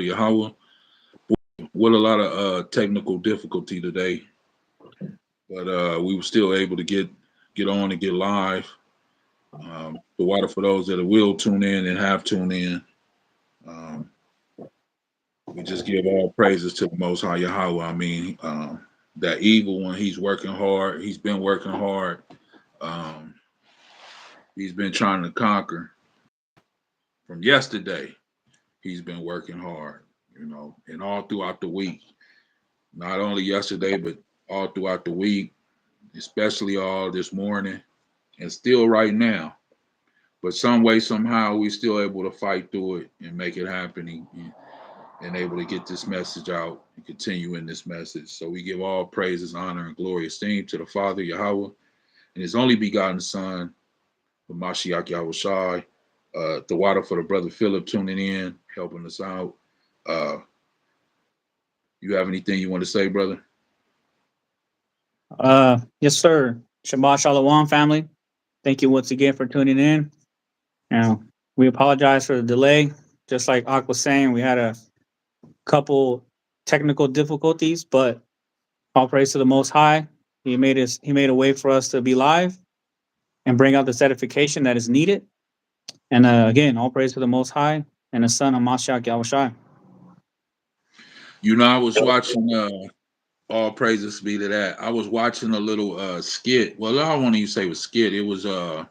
Yahawah. With a lot of technical difficulty today, but we were still able to get on and get live. The water for those that will tune in and have tuned in. Um, we just give all praises to the Most High Yahweh. I mean, that evil one, he's working hard. He's been working hard. Um, he's been trying to conquer from yesterday. He's been working hard, and all throughout the week. Not only yesterday, but all throughout the week, especially all this morning, and still right now. But some way, somehow, we still able to fight through it and make it happen, and able to get this message out and continue in this message. So we give all praises, honor, and glory, esteem to the Father Yahweh and His only begotten Son, the Mashiach Yahweh Shai. The water for the brother Philip tuning in, helping us out. Uh, you have anything you want to say, brother? Yes, sir. Shabbat Shalawam, family. Thank you once again for tuning in. Now, we apologize for the delay. Just like Ak was saying, we had a couple technical difficulties, but all praise to the Most High. He made a way for us to be live and bring out the certification that is needed. And again, all praise to the Most High and the Son of Mashiach Yahushai. I was watching. All praises be to that. I was watching a little skit. Well, I don't want to even say it was skit. It was a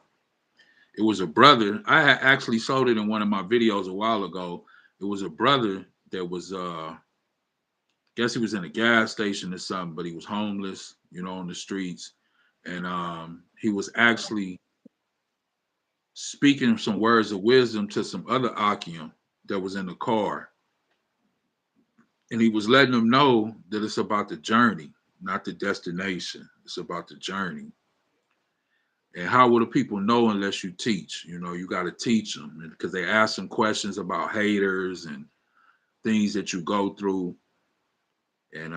brother. I had actually sold it in one of my videos a while ago. It was a brother that was guess he was in a gas station or something, but he was homeless, on the streets. And he was actually speaking some words of wisdom to some other Ahchyam that was in the car. And he was letting them know that it's about the journey, not the destination. It's about the journey. And how will the people know unless you teach? You got to teach them because they ask some questions about haters and things that you go through. And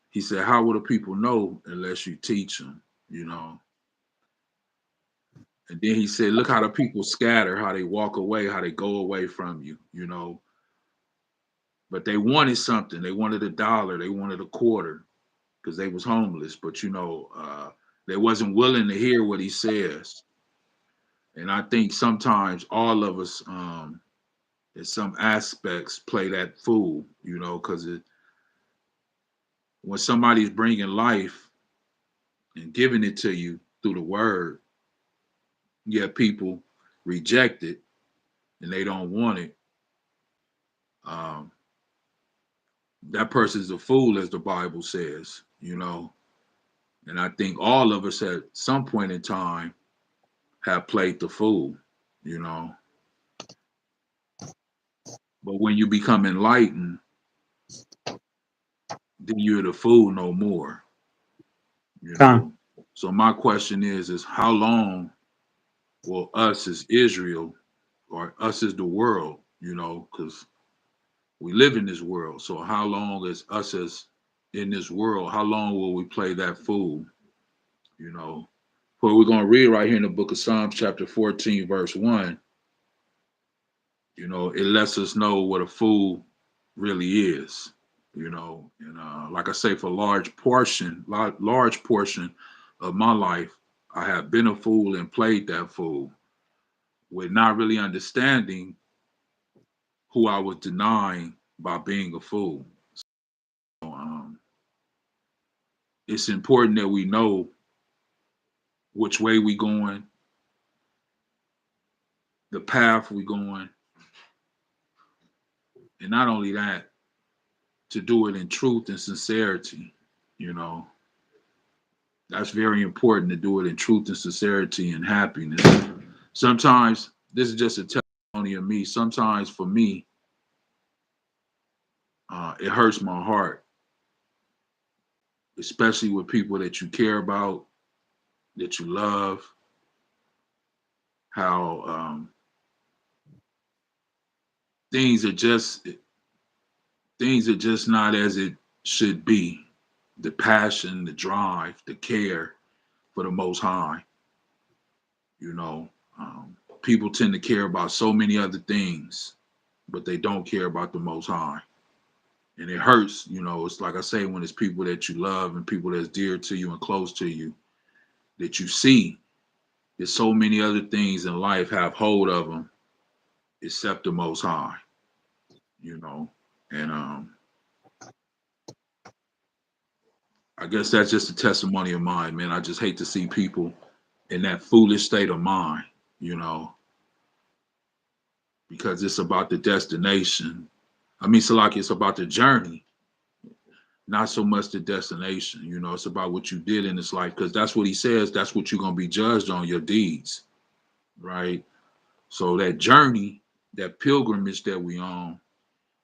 he said, how will the people know unless you teach them? And then he said, look how the people scatter, how they walk away, how they go away from you. But they wanted something. They wanted $1. They wanted a quarter because they was homeless. But, they wasn't willing to hear what he says. And I think sometimes all of us, in some aspects, play that fool, because when somebody's bringing life and giving it to you through the word, yet people reject it and they don't want it. That person's a fool, as the Bible says. And I think all of us at some point in time have played the fool. But when you become enlightened, then you're the fool no more. Con. So my question is how long will us as Israel or us as the world, because we live in this world. So how long is us as in this world, how long will we play that fool? But we're going to read right here in the book of Psalms, chapter 14, verse 1. It lets us know what a fool really is. And like I say, for large portion of my life, I have been a fool and played that fool with not really understanding who I was denying by being a fool. So, it's important that we know which way we going, the path we going, and not only that, to do it in truth and sincerity. That's very important, to do it in truth and sincerity and happiness. Sometimes, this is just a testimony of me. Sometimes for me, it hurts my heart, especially with people that you care about, that you love, how things are just not as it should be. The passion, the drive, the care for the Most High. People tend to care about so many other things, but they don't care about the Most High. And it hurts, it's like I say, when it's people that you love and people that's dear to you and close to you, that you see that so many other things in life have hold of them except the Most High, and I guess that's just a testimony of mine, man. I just hate to see people in that foolish state of mind, you know, because it's about the destination. I mean, so like it's about the journey, not so much the destination. It's about what you did in this life, because that's what he says. That's what you're going to be judged on, your deeds, right? So that journey, that pilgrimage that we on,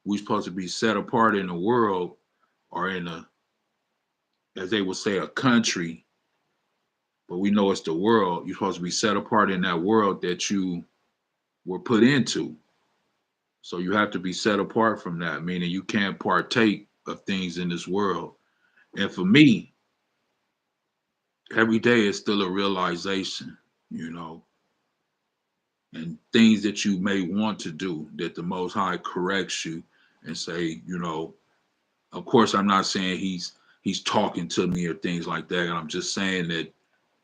we supposed to be set apart in the world, or in a, as they would say, a country, but we know it's the world. You're supposed to be set apart in that world that you were put into. So you have to be set apart from that, meaning you can't partake of things in this world. And for me, every day is still a realization, and things that you may want to do, that the Most High corrects you and say, of course, I'm not saying he's talking to me or things like that. And I'm just saying that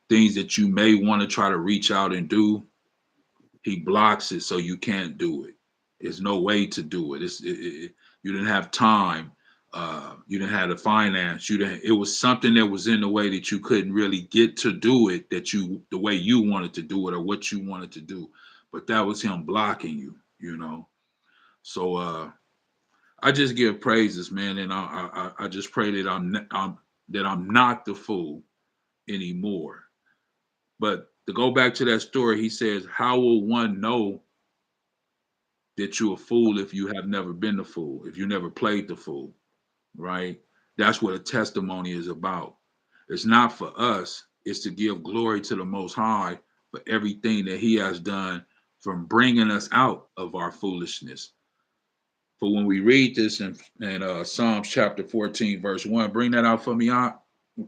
things that you may want to try to reach out and do, he blocks it so you can't do it. There's no way to do it. You didn't have time. You didn't have the finance. It was something that was in the way that you couldn't really get to do it, the way you wanted to do it or what you wanted to do. But that was him blocking you. So I just give praises, man, and I just pray that I'm not the fool anymore. But to go back to that story, he says, how will one know that you're a fool if you have never been the fool, if you never played the fool, right? That's what a testimony is about. It's not for us, it's to give glory to the Most High for everything that he has done from bringing us out of our foolishness. For when we read this in Psalms chapter 14, verse 1, bring that out for me,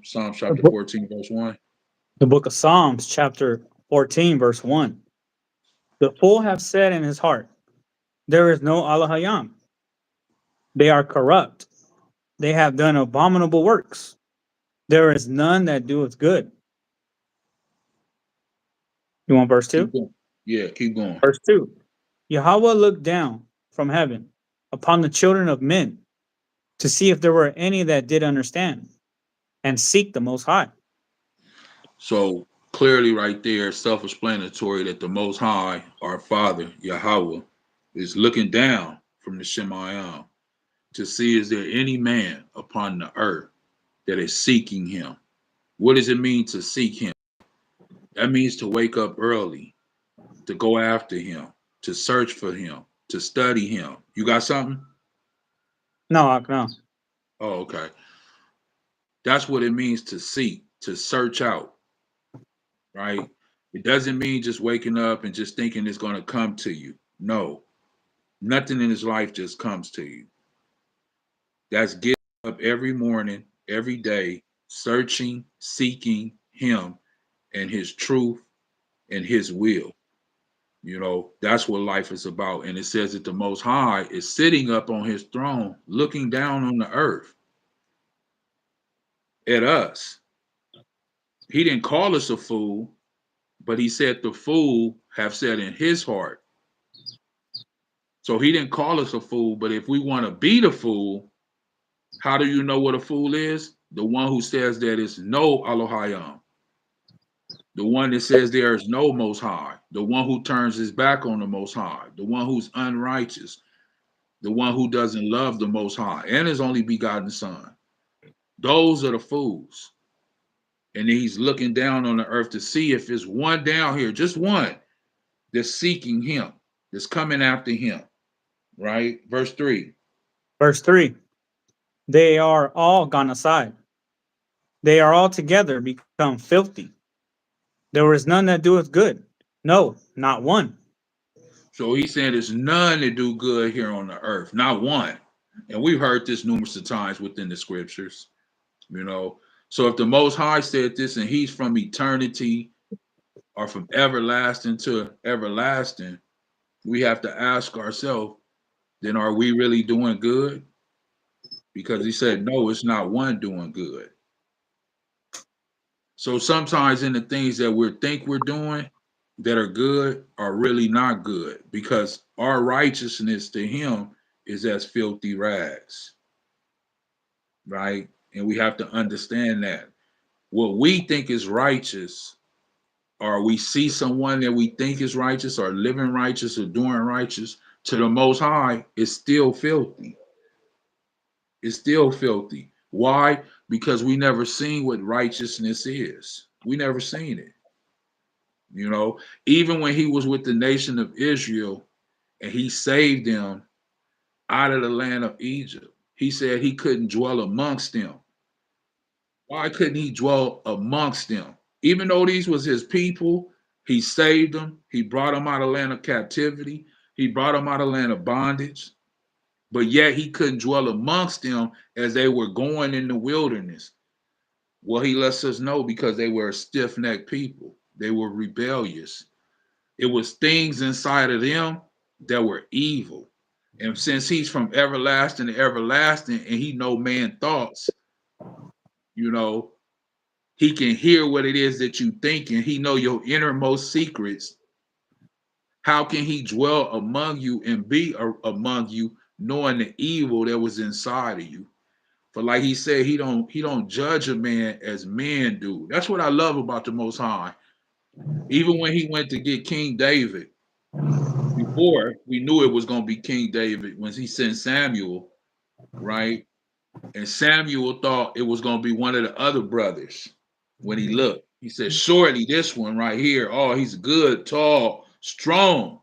Psalms chapter 14, verse 1. The book of Psalms, chapter 14, verse 1. The fool have said in his heart, there is no APBTTMH. They are corrupt. They have done abominable works. There is none that doeth good. You want verse 2? Keep going. Yeah, keep going. Verse 2. YAHAWAH looked down from heaven upon the children of men to see if there were any that did understand and seek the Most High. So clearly right there, self-explanatory that the Most High, our Father, YAHAWAH, is looking down from the Shemayim to see, is there any man upon the earth that is seeking him? What does it mean to seek him? That means to wake up early, to go after him, to search for him, to study him. You got something? No, no. Oh, okay. That's what it means to seek, to search out, right? It doesn't mean just waking up and just thinking it's going to come to you. No, nothing in this life just comes to you. That's getting up every morning, every day, searching, seeking him and his truth and his will. That's what life is about. And it says that the Most High is sitting up on his throne, looking down on the earth at us. He didn't call us a fool, but he said the fool have said in his heart. So he didn't call us a fool, but if we want to be the fool, how do you know what a fool is? The one who says there is no Elohim. The one that says there is no Most High. The one who turns his back on the Most High. The one who's unrighteous. The one who doesn't love the Most High and his only begotten Son. Those are the fools. And he's looking down on the earth to see if there's one down here, just one, that's seeking him, that's coming after him. Right? Verse 3. Verse 3. They are all gone aside. They are all together become filthy. There is none that doeth good. No, not one. So he's saying there's none that do good here on the earth, not one. And we've heard this numerous of times within the scriptures, So if the Most High said this and he's from eternity or from everlasting to everlasting, we have to ask ourselves, then are we really doing good? Because he said, no, it's not one doing good. So sometimes in the things that we think we're doing that are good are really not good because our righteousness to him is as filthy rags, right? And we have to understand that what we think is righteous, or we see someone that we think is righteous or living righteous or doing righteous, to the Most High is still filthy. It's still filthy. Why? Because we never seen what righteousness is. We never seen it. You know, even when he was with the nation of Israel and he saved them out of the land of Egypt, he said he couldn't dwell amongst them. Why couldn't he dwell amongst them? Even though these was his people, he saved them. He brought them out of the land of captivity. He brought them out of the land of bondage. But yet he couldn't dwell amongst them as they were going in the wilderness. Well, he lets us know because they were a stiff-necked people. They were rebellious. It was things inside of them that were evil. And since he's from everlasting to everlasting and he know man thoughts, you know, he can hear what it is that you think and he know your innermost secrets. How can he dwell among you and be among you knowing the evil that was inside of you? For like he said, he don't judge a man as men do. That's what I love about the Most High. Even when he went to get King David, before we knew it was going to be King David, when he sent Samuel, right? And Samuel thought it was going to be one of the other brothers. When he looked, he said, surely this one right here, oh, he's good, tall, strong.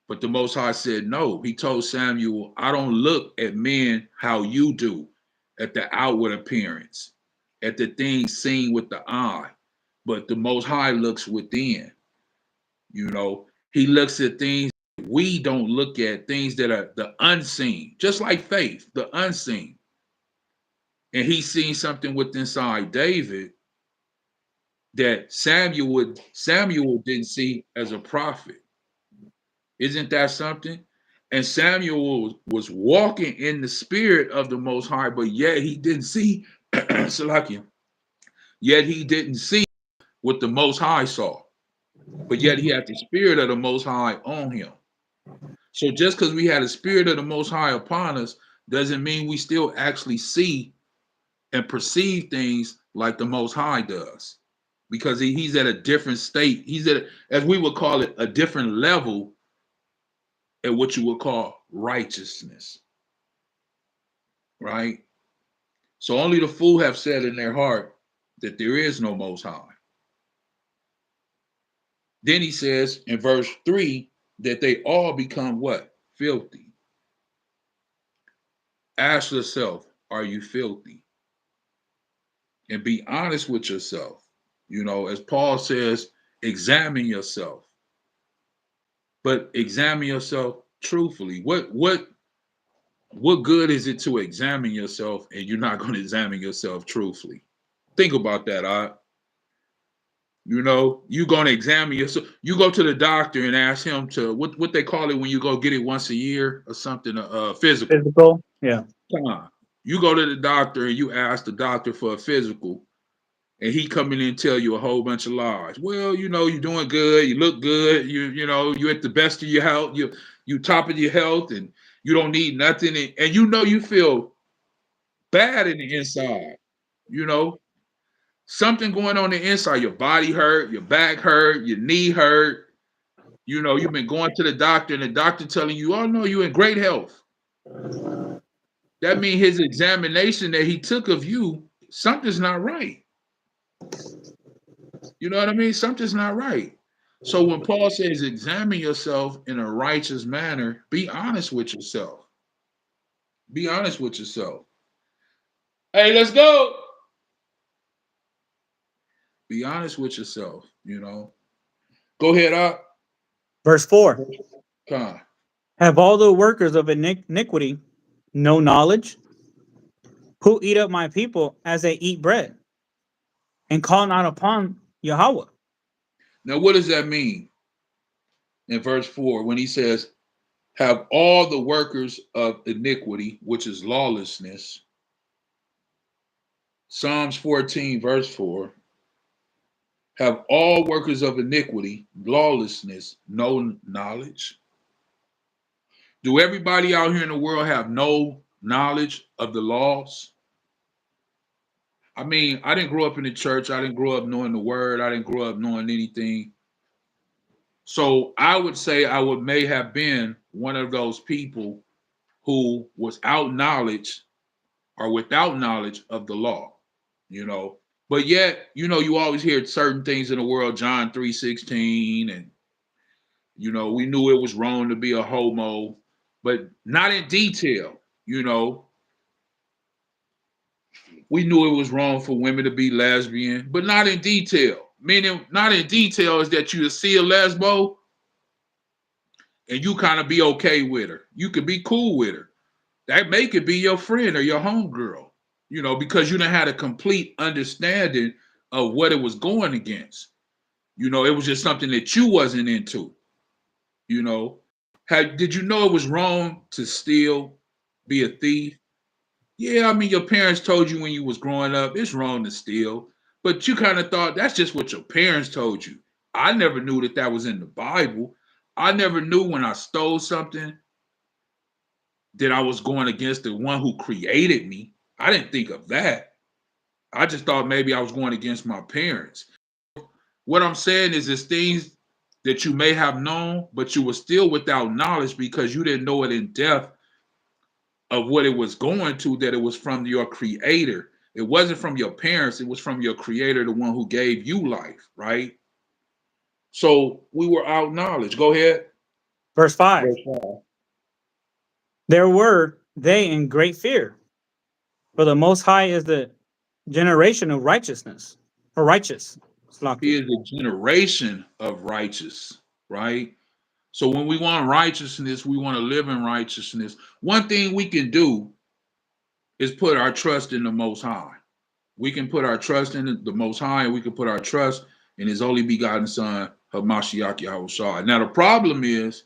But the Most High said, no. He told Samuel, I don't look at men how you do, at the outward appearance, at the things seen with the eye. But the Most High looks within. You know, he looks at things we don't look at, things that are the unseen, just like faith, the unseen. And he's seen something within inside David that Samuel didn't see as a prophet. Isn't that something? And Samuel was walking in the spirit of the Most High, but yet he didn't see Salakia. Yet he didn't see what the Most High saw. But yet he had the spirit of the Most High on him. So just because we had a spirit of the Most High upon us doesn't mean we still actually see and perceive things like the Most High does. Because he's at a different state. He's at, as we would call it, a different level at what you would call righteousness. Right? So only the fool have said in their heart that there is no Most High. Then he says in verse 3 that they all become what? Filthy. Ask yourself, are you filthy? And be honest with yourself. You know, as Paul says, examine yourself. But examine yourself truthfully. What good is it to examine yourself and you're not going to examine yourself truthfully? Think about that. You know, you're going to examine yourself. You go to the doctor and ask him to what they call it when you go get it once a year or something, physical. Physical, yeah. Come on. You go to the doctor and you ask the doctor for a physical, and he come in and tell you a whole bunch of lies. Well, you know, you're doing good, you look good, you know, you're at the best of your health, you top of your health, and you don't need nothing, and you know you feel bad in the inside, you know. Something going on the inside, your body hurt, your back hurt, your knee hurt. You know, you've been going to the doctor and the doctor telling you, oh no, you're in great health. That means his examination that he took of you, something's not right. You know what I mean? Something's not right. So when Paul says examine yourself in a righteous manner, be honest with yourself. Be honest with yourself. Hey, let's go. Be honest with yourself, you know. Go ahead, up. Verse 4. Come on. Have all the workers of iniquity no knowledge? Who eat up my people as they eat bread, and call not upon Yahawah? Now, what does that mean in verse 4 when he says, have all the workers of iniquity, which is lawlessness. Psalms 14, verse 4. Have all workers of iniquity, lawlessness, no knowledge? Do everybody out here in the world have no knowledge of the laws? I mean, I didn't grow up in the church. I didn't grow up knowing the word. I didn't grow up knowing anything. So I would say I may have been one of those people who was out knowledge or without knowledge of the law, you know. But yet, you know, you always hear certain things in the world, John 3:16, and you know, we knew it was wrong to be a homo, but not in detail, you know. We knew it was wrong for women to be lesbian, but not in detail. Meaning, not in detail is that you see a lesbo and you kind of be okay with her. You could be cool with her. That may could be your friend or your homegirl, you know, because you done had a complete understanding of what it was going against. You know, it was just something that you wasn't into, you know. Did you know it was wrong to steal, be a thief? Yeah, I mean, your parents told you when you was growing up, it's wrong to steal, but you kind of thought that's just what your parents told you. I never knew that that was in the Bible. I never knew when I stole something that I was going against the one who created me. I didn't think of that. I just thought maybe I was going against my parents. What I'm saying is, it's things that you may have known, but you were still without knowledge because you didn't know it in depth of what it was going to, that it was from your creator. It wasn't from your parents, it was from your creator, the one who gave you life, right? So we were out knowledge. Go ahead. Verse 5. There were they in great fear, for the Most High is the generation of righteousness, or righteous. He Slakia. is a generation of righteous, right? So when we want righteousness, we want to live in righteousness. One thing we can do is put our trust in the Most High. We can put our trust in the Most High, and we can put our trust in His only begotten Son, Hamashiach Yahushua. Now the problem is,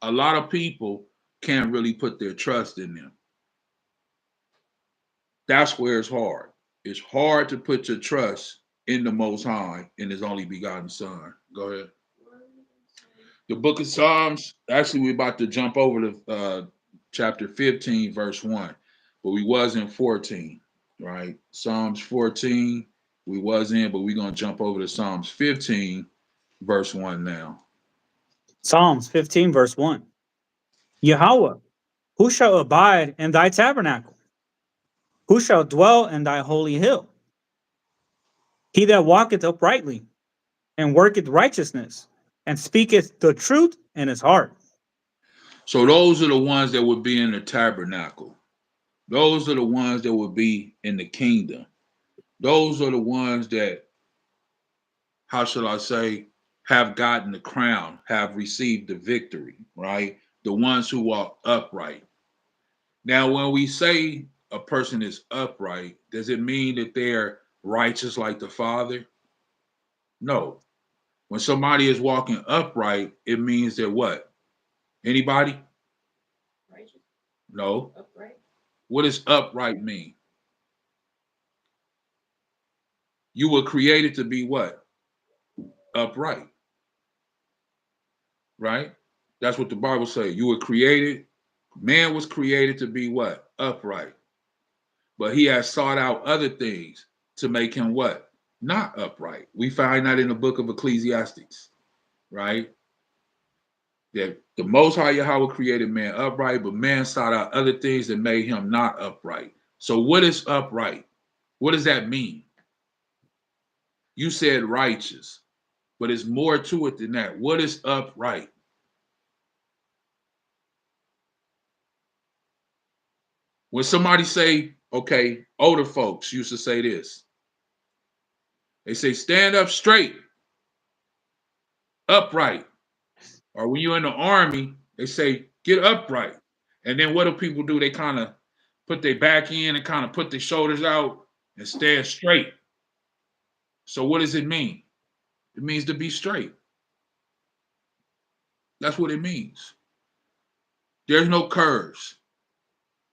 a lot of people can't really put their trust in them. That's where it's hard. It's hard to put your trust in the Most High, in His only begotten Son. Go ahead. The book of Psalms, actually, we're about to jump over to chapter 15, verse 1, but we was in 14, right? Psalms 14, we was in, but we're going to jump over to Psalms 15, verse 1 now. Psalms 15, verse 1. Yahawah, who shall abide in thy tabernacle? Who shall dwell in thy holy hill? He that walketh uprightly, and worketh righteousness, and speaketh the truth in his heart. So those are the ones that would be in the tabernacle. Those are the ones that would be in the kingdom. Those are the ones that, how shall I say, have gotten the crown, have received the victory, right? The ones who are upright. Now, when we say a person is upright, does it mean that they're righteous like the Father? No. When somebody is walking upright, it means they're what? Anybody? Righteous. No. Upright. What does upright mean? You were created to be what? Upright. Right? That's what the Bible says. You were created, man was created to be what? Upright. But he has sought out other things to make him what? Not upright. We find that in the book of Ecclesiastes, right? That the Most High Yahweh created man upright, but man sought out other things that made him not upright. So what is upright? What does that mean? You said righteous, but it's more to it than that. What is upright? When somebody say, okay, older folks used to say this. They say, stand up straight, upright. Or when you're in the army, they say, get upright. And then what do people do? They kind of put their back in and kind of put their shoulders out and stand straight. So what does it mean? It means to be straight. That's what it means. There's no curves.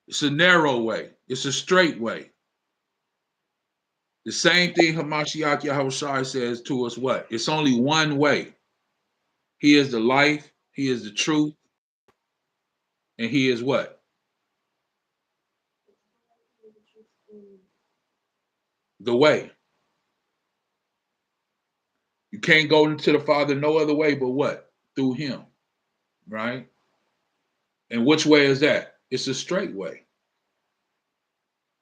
It's a narrow way. It's a straight way. The same thing Hamashiach Yahushua says to us what? It's only one way. He is the life, he is the truth, and he is what? The way. You can't go into the Father no other way but what? Through him, right? And which way is that? It's a straight way.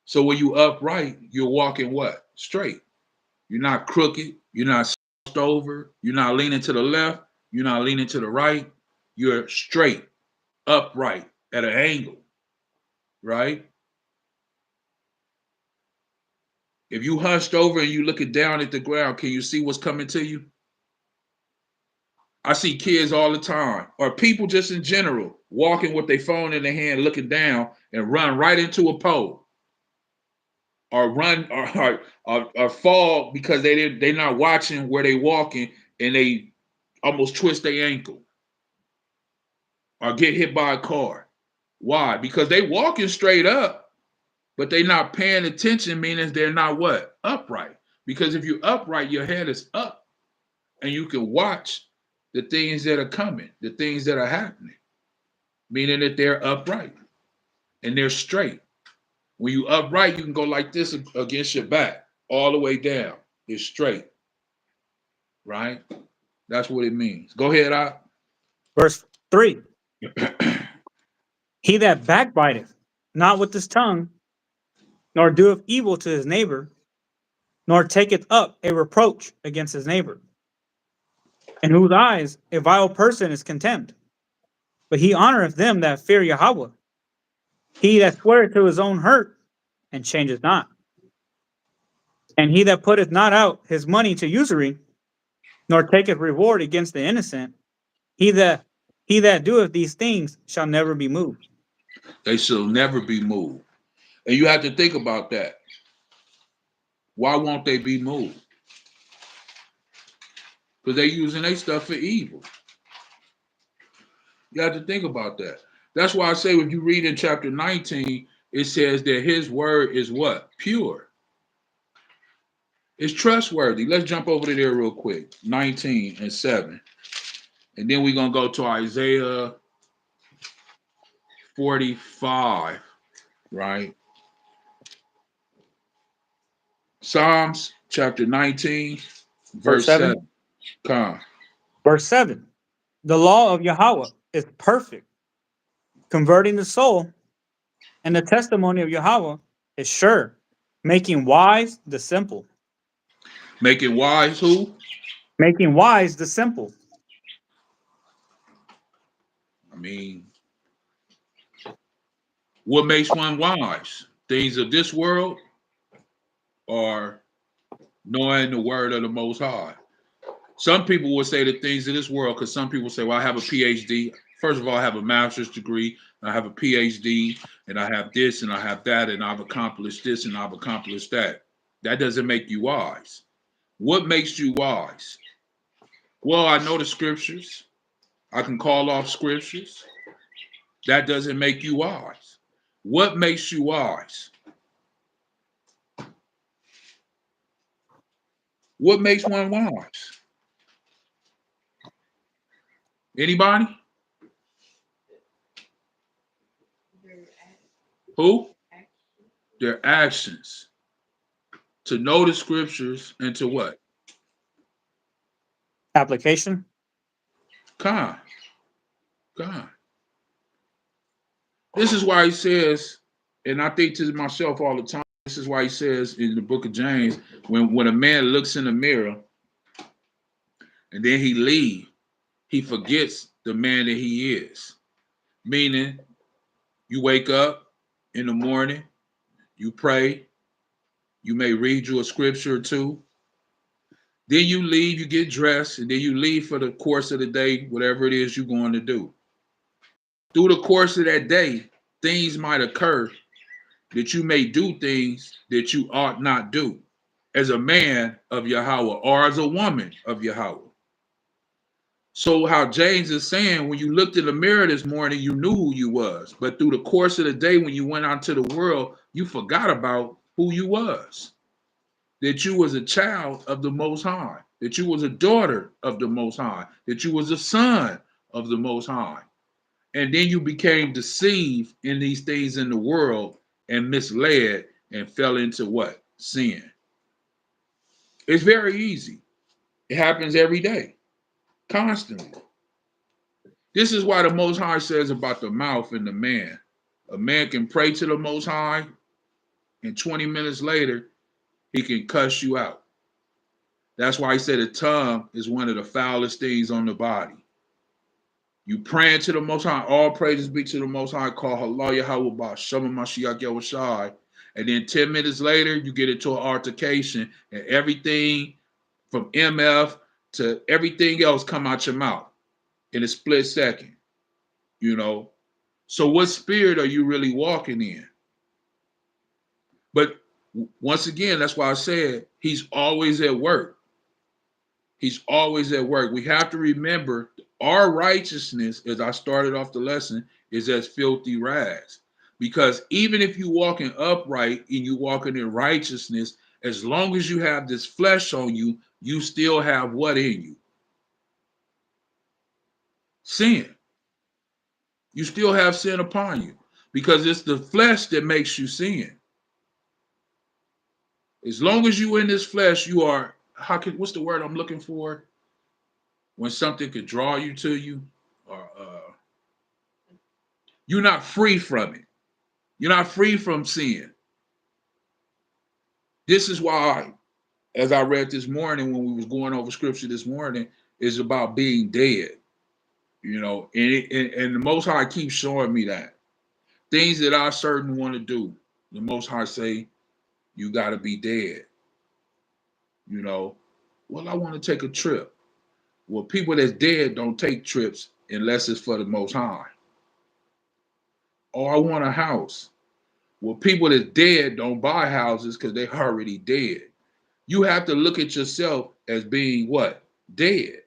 So when you upright, you're walking what? Straight. You're not crooked. You're not slouched over. You're not leaning to the left. You're not leaning to the right. You're straight, upright, at an angle, right? If you hunched over and you looking down at the ground, can you see what's coming to you? I see kids all the time, or people just in general, walking with their phone in their hand, looking down and run right into a pole, or run or fall because they're not watching where they walking and they almost twist their ankle or get hit by a car. Why? Because they walking straight up, but they not paying attention, meaning they're not what? Upright. Because if you're upright, your head is up and you can watch the things that are coming, the things that are happening, meaning that they're upright and they're straight. When you upright, you can go like this against your back, all the way down. It's straight, right? That's what it means. Go ahead, Op. Verse 3. He that backbiteth, not with his tongue, nor doeth evil to his neighbor, nor taketh up a reproach against his neighbor, in whose eyes a vile person is contemned. But he honoreth them that fear Yahweh. He that sweareth to his own hurt, and changeth not. And he that putteth not out his money to usury, nor taketh reward against the innocent, he that doeth these things shall never be moved. They shall never be moved. And you have to think about that. Why won't they be moved? Because they're using their stuff for evil. You have to think about that. That's why I say if you read in chapter 19, it says that his word is what? Pure. It's trustworthy. Let's jump over to there real quick. 19 and 7. And then we're going to go to Isaiah 45, right? Psalms chapter 19, verse 7. Come. Verse 7. The law of Yahweh is perfect, converting the soul, and the testimony of Yahweh is sure, making wise the simple. Making wise who? Making wise the simple. I mean, what makes one wise? Things of this world or knowing the word of the Most High? Some people would say the things of this world because some people say, well, I have a PhD. First of all, I have a master's degree, and I have a PhD, and I have this, and I have that, and I've accomplished this, and I've accomplished that. That doesn't make you wise. What makes you wise? Well, I know the scriptures. I can call off scriptures. That doesn't make you wise. What makes you wise? What makes one wise? Anybody? Who? Their actions. To know the scriptures and to what? Application. God. This is why he says, and I think to myself all the time, this is why he says in the book of James, when a man looks in the mirror and then he leaves, he forgets the man that he is. Meaning, you wake up in the morning, you pray, you may read you a scripture or two, then you leave, you get dressed, and then you leave for the course of the day, whatever it is you're going to do. Through the course of that day, things might occur that you may do things that you ought not do as a man of Yahweh or as a woman of Yahweh. So how James is saying, when you looked in the mirror this morning, you knew who you was. But through the course of the day, when you went out to the world, you forgot about who you was. That you was a child of the Most High. That you was a daughter of the Most High. That you was a son of the Most High. And then you became deceived in these things in the world and misled and fell into what? Sin. It's very easy. It happens every day, constantly. This is why the Most High says about the mouth and the man. A man can pray to the Most High, and 20 minutes later, he can cuss you out. That's why he said the tongue is one of the foulest things on the body. You praying to the Most High, all praises be to the Most High, call YAHAWAH, Shema Mashiach Yahushai. And then 10 minutes later, you get into an altercation, and everything from MF to everything else come out your mouth in a split second. You know, so what spirit are you really walking in? But once again, that's why I said he's always at work. He's always at work. We have to remember our righteousness, as I started off the lesson, is as filthy rags. Because even if you walking upright and you walking in righteousness, as long as you have this flesh on you, you still have what in you? Sin. You still have sin upon you because it's the flesh that makes you sin. As long as you in this flesh, you are, what's the word I'm looking for? When something could draw you to you, or you're not free from it. You're not free from sin. This is why, as I read this morning when we was going over scripture this morning, is about being dead. You know, and the Most High keeps showing me that. Things that I certain want to do, the Most High say, you got to be dead. You know, well, I want to take a trip. Well, people that's dead don't take trips unless it's for the Most High. Or I want a house. Well, people that's dead don't buy houses because they're already dead. You have to look at yourself as being what? Dead.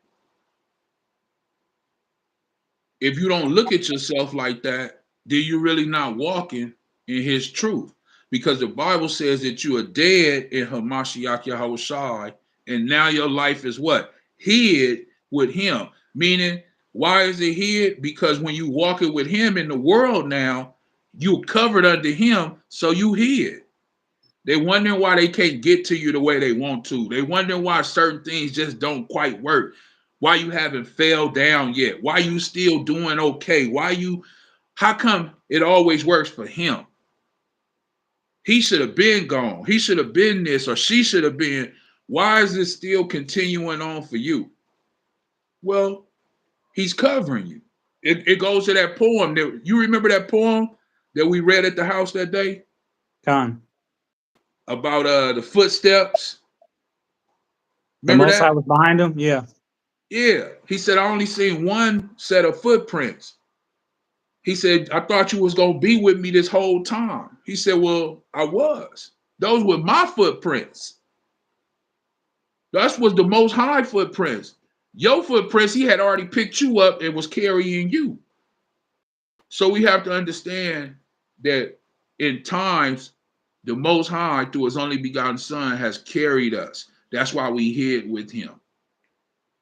If you don't look at yourself like that, then you're really not walking in his truth. Because the Bible says that you are dead in Hamashiach Yahushai, and now your life is what? Hid with him. Meaning, why is it hid? Because when you walking with him in the world now, you're covered under him, so you hid. They wondering why they can't get to you the way they want to. They wondering why certain things just don't quite work. Why you haven't fell down yet? Why you still doing okay? How come it always works for him? He should have been gone. He should have been this, or she should have been. Why is this still continuing on for you? Well, he's covering you. It goes to that poem. You remember that poem that we read at the house that day? Con. About the footsteps. The Remember Most High that? was behind him. Yeah. Yeah. He said, I only seen one set of footprints. He said, I thought you was going to be with me this whole time. He said, well, I was. Those were my footprints. That was the Most High footprints. Your footprints, he had already picked you up and was carrying you. So we have to understand that in times, the Most High, through his only begotten Son, has carried us. That's why we hid with him.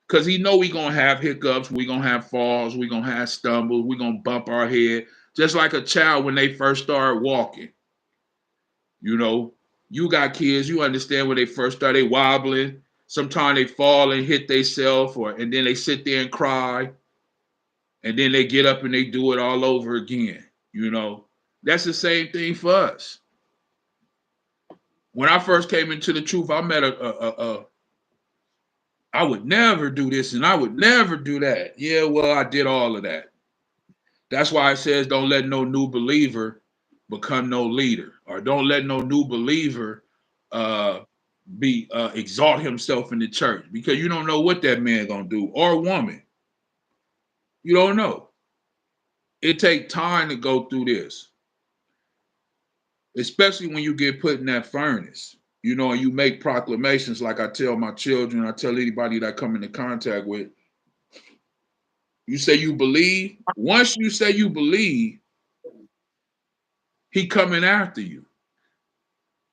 Because he know we're going to have hiccups, we're going to have falls, we're going to have stumbles, we're going to bump our head. Just like a child when they first start walking. You know, you got kids, you understand when they first start, they wobbling. Sometimes they fall and hit themselves, and then they sit there and cry. And then they get up and they do it all over again. You know, that's the same thing for us. When I first came into the truth, I met I would never do this and I would never do that. Yeah, well, I did all of that. That's why it says don't let no new believer become no leader, or don't let no new believer exalt himself in the church, because you don't know what that man gonna do, or woman. You don't know. It takes time to go through this, especially when you get put in that furnace. You know, and you make proclamations like I tell my children, I tell anybody that I come into contact with. You say you believe. Once you say you believe, he coming after you.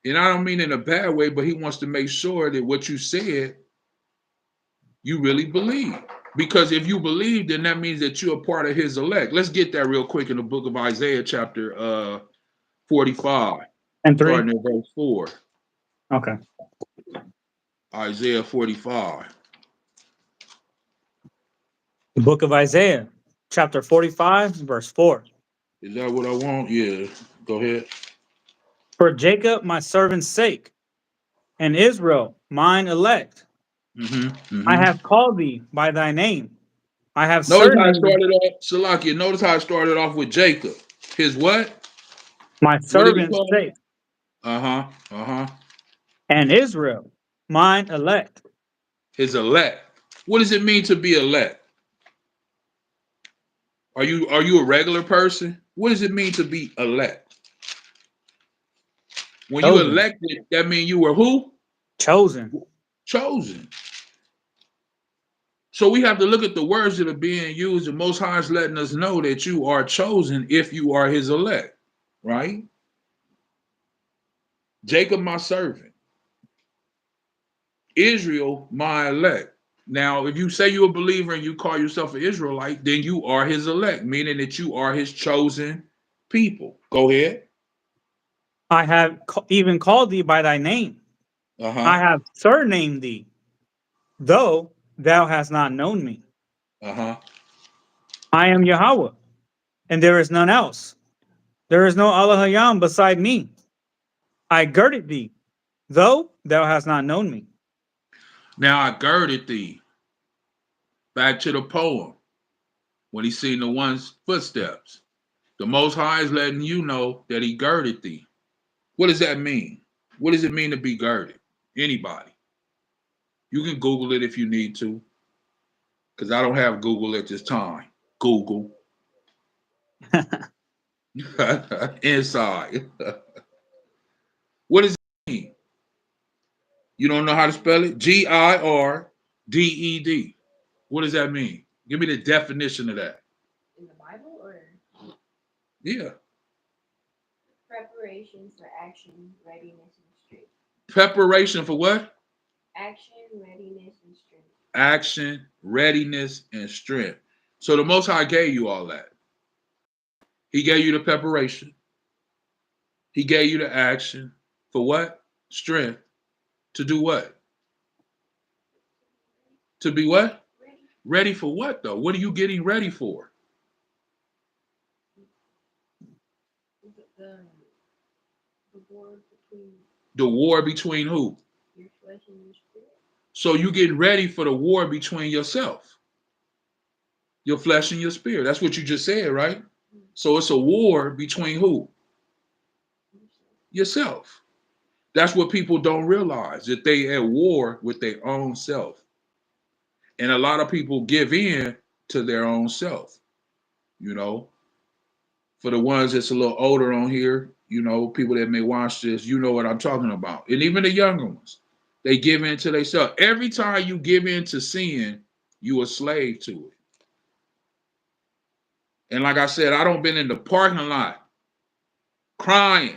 And I don't mean in a bad way, but he wants to make sure that what you said, you really believe. Because if you believe, then that means that you're a part of his elect. Let's get that real quick in the book of Isaiah, chapter 45, And 3. starting at verse 4. Okay. Isaiah 45. The book of Isaiah, chapter 45, verse 4. Is that what I want? Yeah. Go ahead. For Jacob, my servant's sake, and Israel, mine elect, I have called thee by thy name. I have Notice how it surnamed started off, Salakia. Notice how it started off with Jacob. His what? my What did he servant's call sake, him? Uh-huh. Uh-huh. and Israel, mine elect. His elect. What does it mean to be elect? Are you a regular person? What does it mean to be elect? When you Chosen. elected, that means you were who? Chosen. Chosen. So we have to look at the words that are being used, and Most High is letting us know that you are chosen if you are his elect, right? Jacob, my servant. Israel, my elect. Now, if you say you're a believer and you call yourself an Israelite, then you are his elect, meaning that you are his chosen people. Go ahead. I have even called thee by thy name. Uh-huh. I have surnamed thee, though thou hast not known me. Uh-huh. I am Yahawah, and there is none else. There is no APBTTMH beside me. I girded thee, though thou hast not known me. Now I girded thee. Back to the poem. When he seen the one's footsteps. The Most High is letting you know that he girded thee. What does that mean? What does it mean to be girded? Anybody. You can Google it if you need to, because I don't have Google at this time. Google. Inside. What does it mean? You don't know how to spell it? Girded. What does that mean? Give me the definition of that. In the Bible, or Yeah. preparation for action, readiness, and strength? Preparation for what? Action, readiness, and strength. Action, readiness, and strength. So the Most High gave you all that. He gave you the preparation. He gave you the action. For what? Strength. To do what? To be what? Ready. Ready for what, though? What are you getting ready for? The war between The war between who? your flesh and your spirit. So you getting ready for the war between yourself, your flesh and your spirit. That's what you just said, right? So it's a war between who? Yourself. That's what people don't realize, that they at war with their own self. And a lot of people give in to their own self, you know. For the ones that's a little older on here, you know, people that may watch this, you know what I'm talking about. And even the younger ones, they give in to themselves. Every time you give in to sin, you a slave to it. And like I said, I don't been in the parking lot crying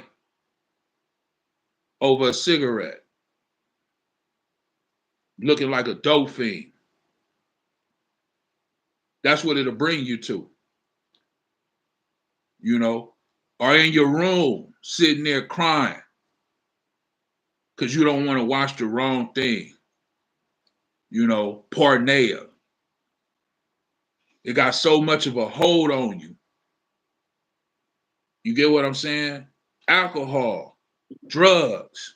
over a cigarette, looking like a dope fiend. That's what it'll bring you to, you know, or in your room, sitting there crying because you don't want to watch the wrong thing, you know, porneia. It got so much of a hold on you. You get what I'm saying? Alcohol, drugs,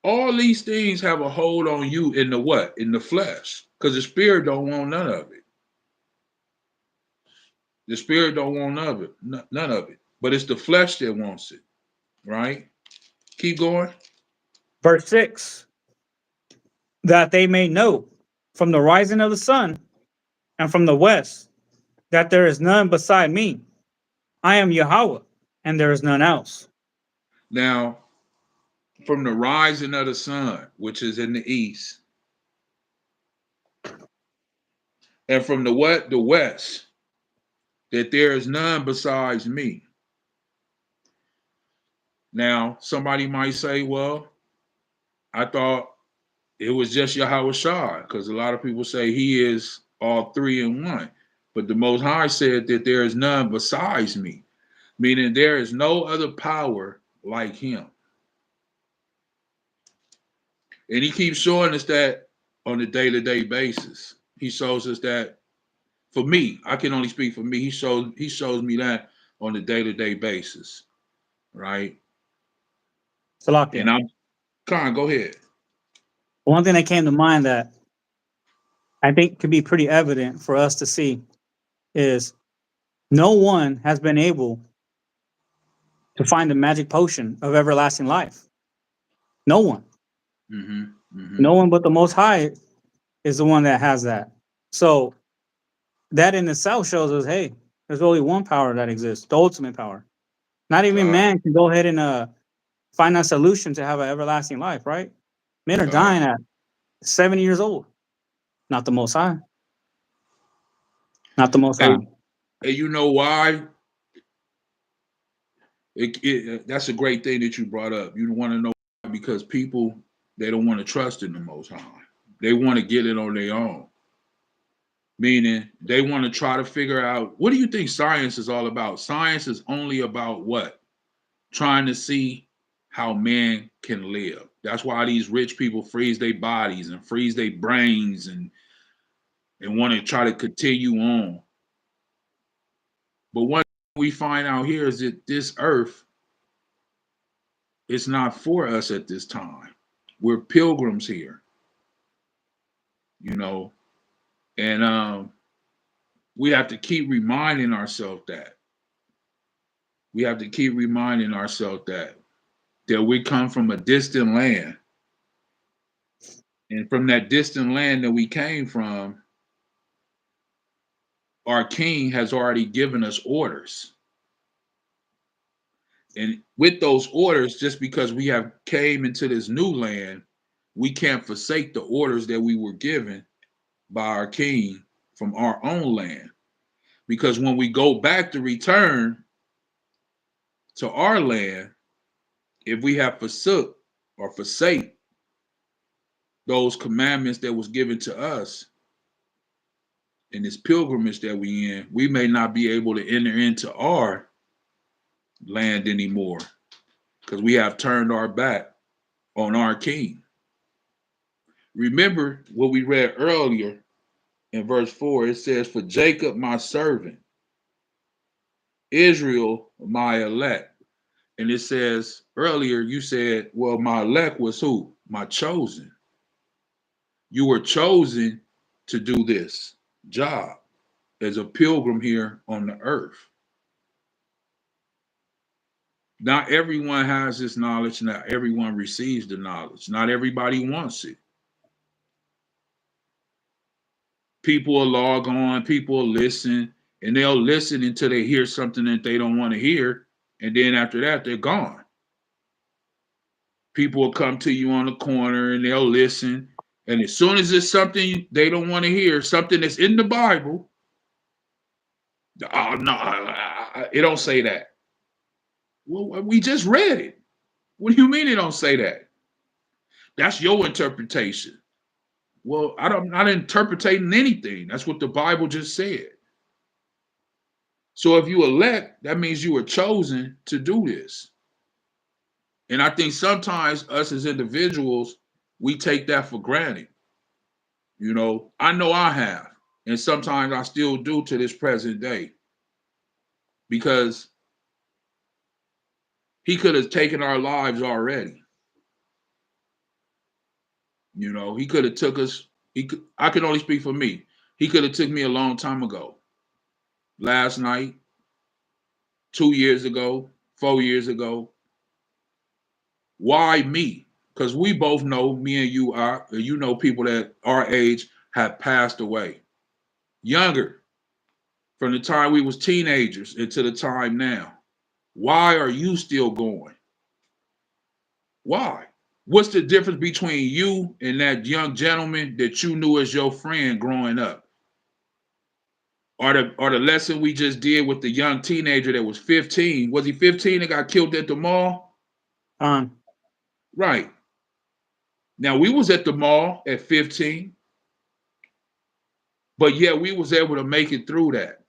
all these things have a hold on you in the what? In the flesh, because the spirit don't want none of it. The spirit don't want none of it, none of it. But it's the flesh that wants it, right? Keep going. Verse 6. That they may know from the rising of the sun and from the west that there is none beside me. I am Yahawah, and there is none else. Now, from the rising of the sun, which is in the east, And from the what? The west, that there is none besides me. Now, somebody might say, well, I thought it was just YAHAWAH, because a lot of people say he is all three in one. But the Most High said that there is none besides me, meaning there is no other power like him. And he keeps showing us that on a day-to-day basis. He shows us that, for me, I can only speak for me. He shows me that on a day-to-day basis, right? And Salakia. I'm go ahead. One thing that came to mind that I think could be pretty evident for us to see is no one has been able to find the magic potion of everlasting life. No one. No one but the Most High is the one that has that. So that in itself shows us, hey, there's only one power that exists, the ultimate power. Not even man can go ahead and find a solution to have an everlasting life, right? Men are dying at 70 years old. Not the Most High. Not the Most High. And you know why? That's a great thing that you brought up. You want to know why? Because people, they don't want to trust in the Most High. They want to get it on their own. Meaning they want to try to figure out, what do you think science is all about? Science is only about what? Trying to see how man can live. That's why these rich people freeze their bodies and freeze their brains and want to try to continue on. But what we find out here is that this earth is not for us at this time. We're pilgrims here, you know, and we have to keep reminding ourselves that. We have to keep reminding ourselves that we come from a distant land. And from that distant land that we came from, our king has already given us orders. And with those orders, just because we have came into this new land, we can't forsake the orders that we were given by our king from our own land. Because when we go back to return to our land, if we have forsook or forsake those commandments that was given to us in this pilgrimage that we in, we may not be able to enter into our land anymore because we have turned our back on our king. Remember what we read earlier in verse 4. It says, for Jacob my servant, Israel my elect. And it says earlier, you said, well, my elect was who? My chosen. You were chosen to do this job as a pilgrim here on the earth. Not everyone has this knowledge. Not everyone receives the knowledge. Not everybody wants it. People will log on, people will listen, and they'll listen until they hear something that they don't want to hear. And then after that, they're gone. People will come to you on the corner and they'll listen. And as soon as it's something they don't want to hear, something that's in the Bible, oh, no, it don't say that. Well, we just read it. What do you mean it don't say that? That's your interpretation. Well, I'm not interpreting anything. That's what the Bible just said. So if you elect, that means you were chosen to do this. And I think sometimes us as individuals, we take that for granted. You know I have. And sometimes I still do to this present day. Because he could have taken our lives already. You know, he could have took us. I can only speak for me. He could have took me a long time ago. Last night, 2 years ago, 4 years ago. Why me? Because we both know, me and you know people that our age have passed away. Younger, from the time we was teenagers into the time now. Why are you still going? Why? What's the difference between you and that young gentleman that you knew as your friend growing up? or the lesson we just did with the young teenager that was 15. Was he 15 and got killed at the mall? Right. Now we was at the mall at 15, but yeah, we was able to make it through that.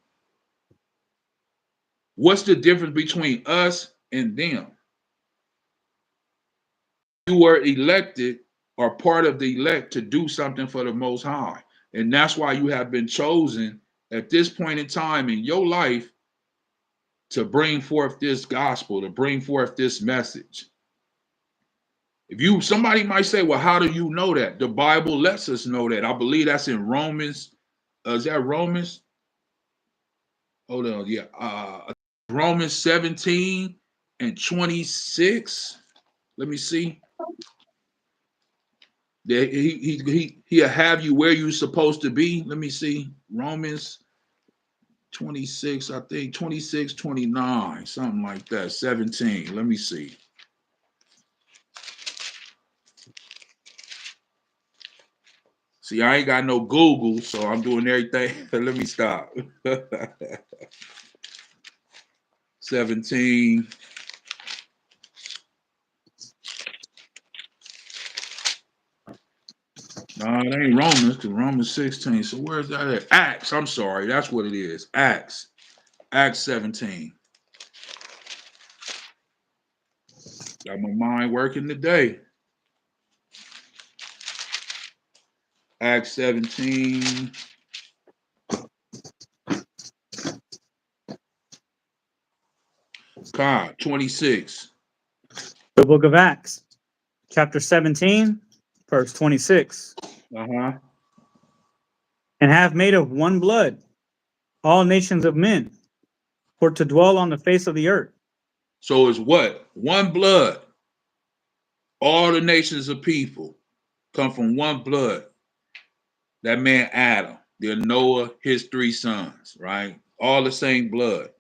What's the difference between us and them? You were elected or part of the elect to do something for the Most High. And that's why you have been chosen at this point in time in your life to bring forth this gospel, to bring forth this message. Somebody might say, well, how do you know that? The Bible lets us know that. I believe that's in Romans. Is that Romans? Hold on, yeah. Romans 17 and 26. Let me see. He'll have you where you're supposed to be. Let me see. Romans 26, I think 26, 29, something like that. 17. Let me see. See, I ain't got no Google, so I'm doing everything. Let me stop. 17. No, it ain't Romans, because Romans 16. So where's that at? Acts, I'm sorry. That's what it is. Acts 17. Got my mind working today. Acts 17. God, 26. The book of Acts, chapter 17, verse 26. Uh-huh. And have made of one blood all nations of men, for to dwell on the face of the earth. So it's what? One blood. All the nations of people come from one blood. That man Adam, then Noah, his 3 sons, right? All the same blood.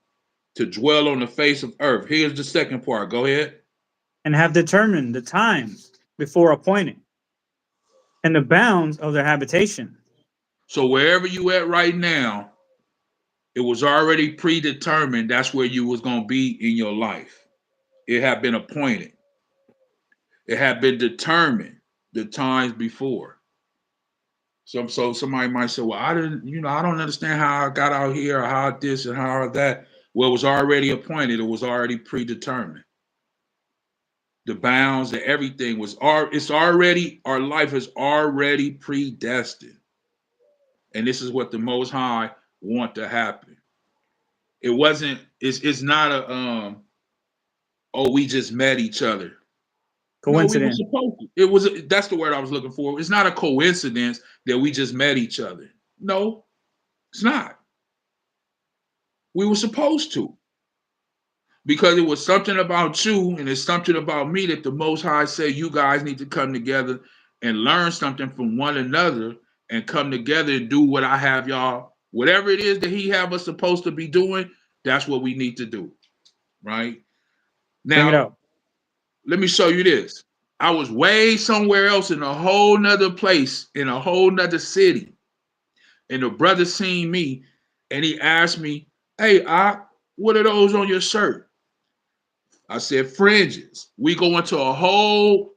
To dwell on the face of earth. Here's the second part. Go ahead. And have determined the times before appointed, and the bounds of their habitation. So wherever you at right now, it was already predetermined that's where you was going to be in your life. It had been appointed. It had been determined the times before. So somebody might say, well, I don't understand how I got out here or how this and how that. Well, it was already appointed. It was already predetermined. The bounds and everything it's already, our life is already predestined. And this is what the Most High want to happen. It's not a, we just met each other. No, we were Coincidence. supposed to. That's the word I was looking for. It's not a coincidence that we just met each other. No, it's not. We were supposed to. Because it was something about you and it's something about me that the Most High said you guys need to come together and learn something from one another and come together and do what I have y'all. Whatever it is that he have us supposed to be doing, that's what we need to do, right? Bring it Now, out. let me show you this. I was way somewhere else in a whole nother place, in a whole nother city. And the brother seen me and he asked me, hey, what are those on your shirt? I said, fringes. We go into a whole,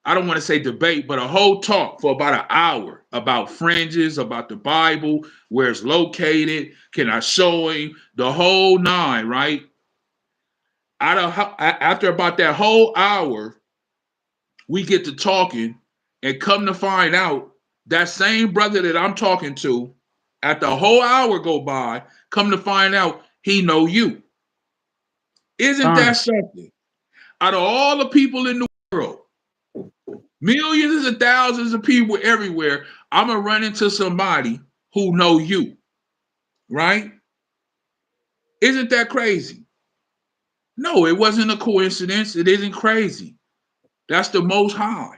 I don't want to say debate, but a whole talk for about an hour about fringes, about the Bible, where it's located. Can I show him the whole 9, right? After about that whole hour, we get to talking and come to find out that same brother that I'm talking to, after a whole hour go by, come to find out he know you. Isn't that something? Out of all the people in the world, millions and thousands of people everywhere, I'm going to run into somebody who know you, right? Isn't that crazy? No, it wasn't a coincidence. It isn't crazy. That's the Most High.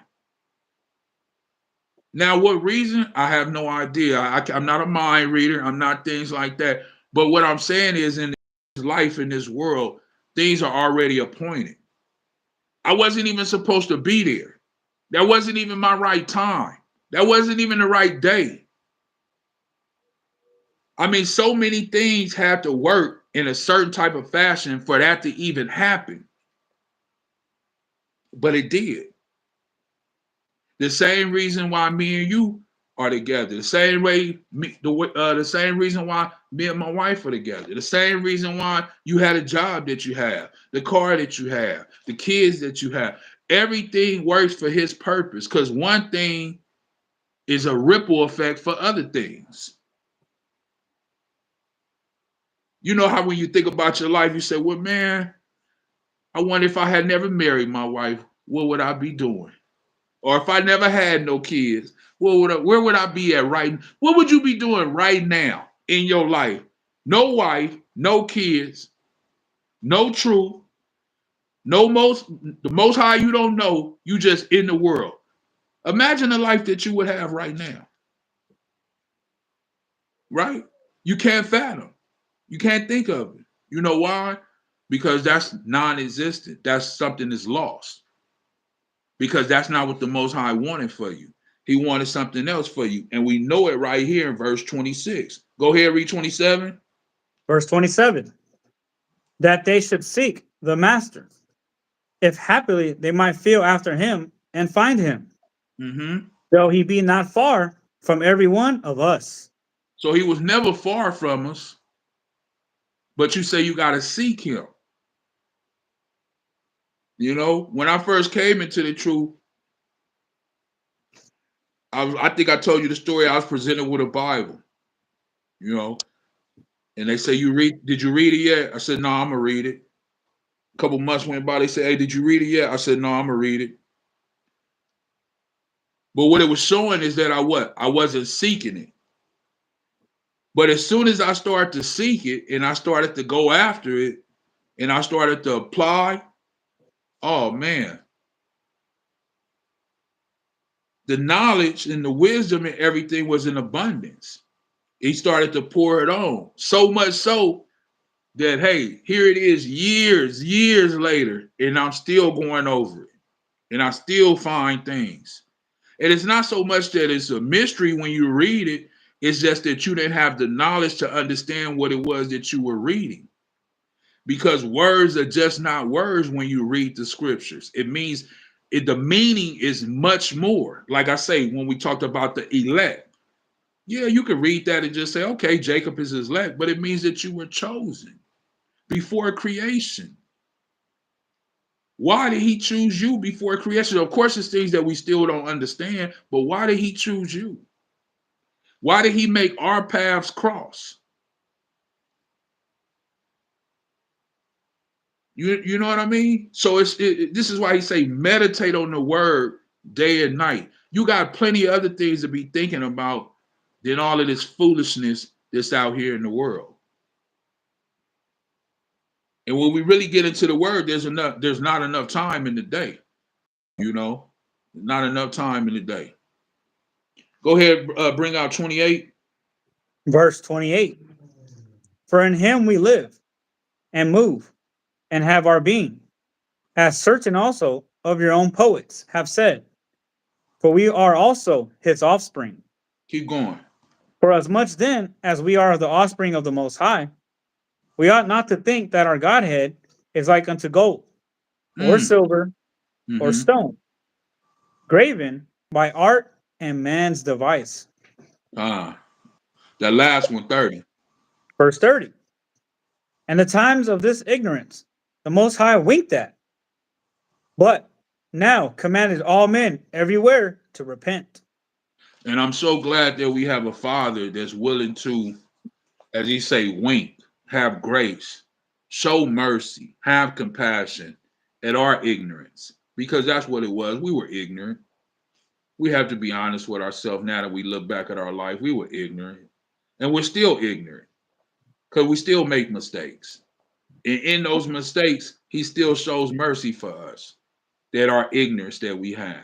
Now, what reason? I have no idea. I'm not a mind reader. I'm not things like that. But what I'm saying is in this life, in this world, things are already appointed. I wasn't even supposed to be there. That wasn't even my right time. That wasn't even the right day. I mean, so many things had to work in a certain type of fashion for that to even happen. But it did. The same reason why me and you are together. The same way, the same reason why me and my wife are together. The same reason why you had a job that you have, the car that you have, the kids that you have. Everything works for his purpose because one thing is a ripple effect for other things. You know how when you think about your life, you say, well, man, I wonder if I had never married my wife, what would I be doing? Or if I never had no kids, where would I be at right now? What would you be doing right now in your life? No wife, no kids, no truth, the most high you don't know, you just in the world. Imagine the life that you would have right now, right? You can't fathom. You can't think of it. You know why? Because that's non-existent. That's something that's lost. Because that's not what the Most High wanted for you. He wanted something else for you. And we know it right here in verse 26. Go ahead, read 27. Verse 27, that they should seek the master, if happily they might feel after him and find him, though he be not far from every one of us. So he was never far from us, but you say you got to seek him. You know, when I first came into the truth, I think I told you the story. I was presented with a Bible, you know, and they say, did you read it yet? I said, no, I'm going to read it. A couple months went by. They said, hey, did you read it yet? I said, no, I'm going to read it. But what it was showing is that I wasn't seeking it. But as soon as I started to seek it and I started to go after it and I started to apply, oh man, the knowledge and the wisdom and everything was in abundance. He started to pour it on. So much so that, hey, here it is years later, and I'm still going over it. And I still find things. And it's not so much that it's a mystery when you read it. It's just that you didn't have the knowledge to understand what it was that you were reading. Because words are just not words when you read the scriptures. It means the meaning is much more. Like I say, when we talked about the elect, yeah, you can read that and just say, okay, Jacob is his elect, but it means that you were chosen before creation. Why did he choose you before creation? Of course, it's things that we still don't understand, but why did he choose you? Why did he make our paths cross? You know what I mean? So this is why he say meditate on the word day and night. You got plenty of other things to be thinking about than all of this foolishness that's out here in the world. And when we really get into the word, there's not enough time in the day. You know, not enough time in the day. Go ahead, bring out 28. Verse 28, for in him we live and move and have our being, as certain also of your own poets have said, for we are also his offspring. Keep going. For as much then as we are the offspring of the Most High, we ought not to think that our Godhead is like unto gold, or silver, or stone, graven by art and man's device. That last one, 30. Verse 30. And the times of this ignorance the Most High winked at, but now commanded all men everywhere to repent. And I'm so glad that we have a father that's willing to, as he say, wink, have grace, show mercy, have compassion at our ignorance, because that's what it was. We were ignorant. We have to be honest with ourselves now that we look back at our life. We were ignorant, and we're still ignorant because we still make mistakes. And in those mistakes, he still shows mercy for us, that our ignorance that we have,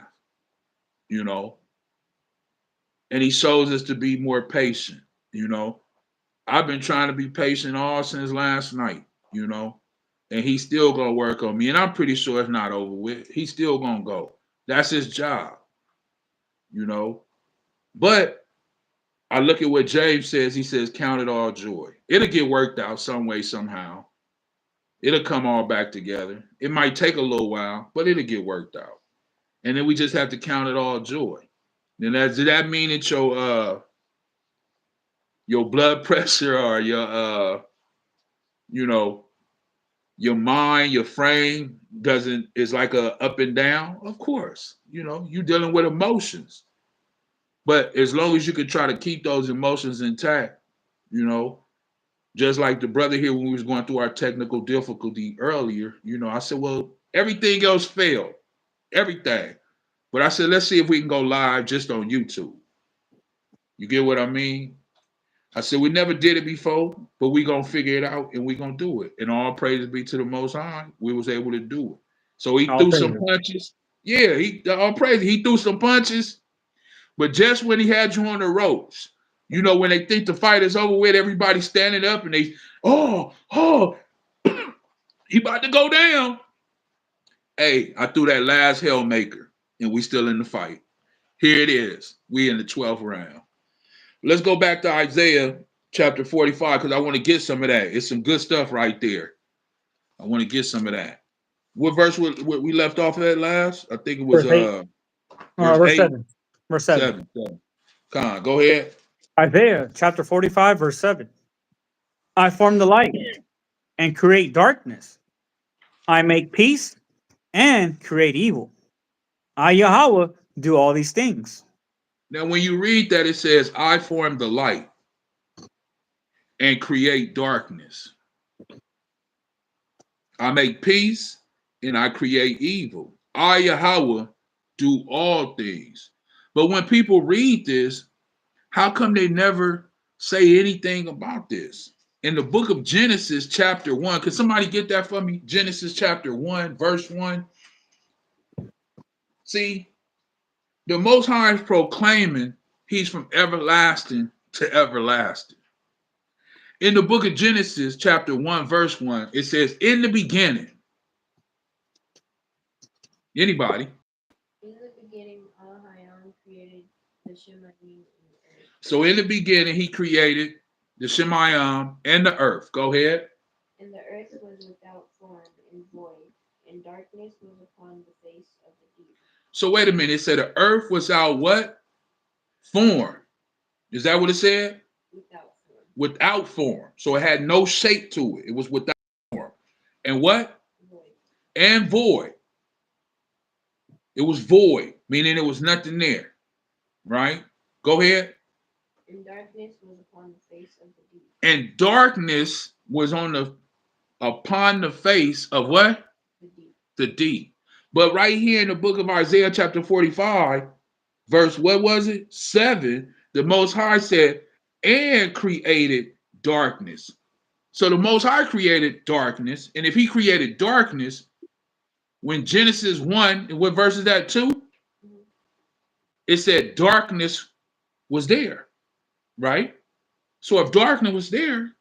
you know, and he shows us to be more patient, you know. I've been trying to be patient all since last night, you know, and he's still gonna work on me. And I'm pretty sure it's not over with. He's still gonna go. That's his job, you know. But I look at what James says. He says, count it all joy. It'll get worked out some way, somehow. It'll come all back together. It might take a little while, but it'll get worked out. And then we just have to count it all joy. Then does that mean that your blood pressure or your your mind, your frame is like a up and down? Of course. You're dealing with emotions. But as long as you can try to keep those emotions intact, just like the brother here when we was going through our technical difficulty earlier, I said, well, everything else failed. Everything. But I said, let's see if we can go live just on YouTube. You get what I mean? I said, we never did it before, but we going to figure it out and we going to do it. And all praise be to the Most High. We was able to do it. So he threw some punches. Yeah, all praise. He threw some punches. But just when he had you on the ropes, when they think the fight is over with, everybody standing up and they, he about to go down. Hey, I threw that last Hellmaker and we still in the fight. Here it is. We in the 12th round. Let's go back to Isaiah chapter 45 because I want to get some of that. It's some good stuff right there. I want to get some of that. What verse we left off at last? I think it was verse 7. Verse 7. Come on, go ahead. Isaiah chapter 45, verse 7. I form the light and create darkness. I make peace and create evil. I, YAHAWAH, do all these things. Now, when you read that, it says, I form the light and create darkness. I make peace and I create evil. I, YAHAWAH, do all things. But when people read this, how come they never say anything about this? In the book of Genesis, chapter 1, could somebody get that for me? Genesis chapter 1, verse 1. See, the Most High is proclaiming he's from everlasting to everlasting. In the book of Genesis, chapter 1, verse 1, it says, in the beginning. Anybody? In the beginning, Ahchyam created the Shemayim and the earth. So in the beginning, he created the Shemayim and the earth. Go ahead. And the earth was without form and void, and darkness was upon the face of the deep. So wait a minute. It said the earth was out what? Form. Is that what it said? Without form. Without form. So it had no shape to it. It was without form. And what? Void. And void. It was void, meaning there was nothing there. Right? Go ahead. And darkness was upon the face of the deep. And darkness was upon the face of what? The deep. The deep. But right here in the book of Isaiah chapter 45, verse, what was it? 7, the Most High said, and created darkness. So the Most High created darkness. And if he created darkness, when Genesis 1, and what verse is that 2? Mm-hmm. It said darkness was there, right? So if darkness was there,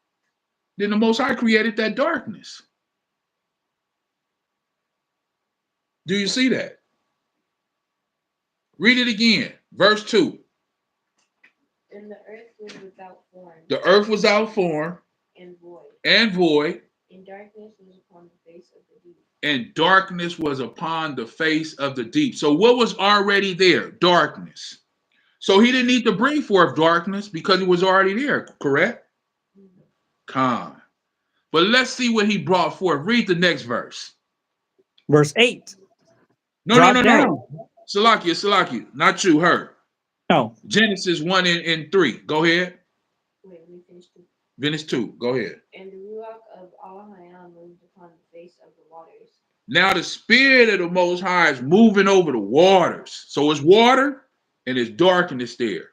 then the Most High created that darkness. Do you see that? Read it again. Verse 2. And the earth was without form. The earth was without form. And void. And void. And darkness was upon the face of the deep. And darkness was upon the face of the deep. So what was already there? Darkness. So he didn't need to bring forth darkness because it was already there, correct? Mm-hmm. Con. But let's see what he brought forth. Read the next verse. Verse 8. No. Salakia. Not you, her. No. Genesis 1 and 3. Go ahead. Wait, we finished 2. Finish 2. Go ahead. And the ruach of Ahchyam moved upon the face of the waters. Now the spirit of the Most High is moving over the waters. So it's water and it's darkness there.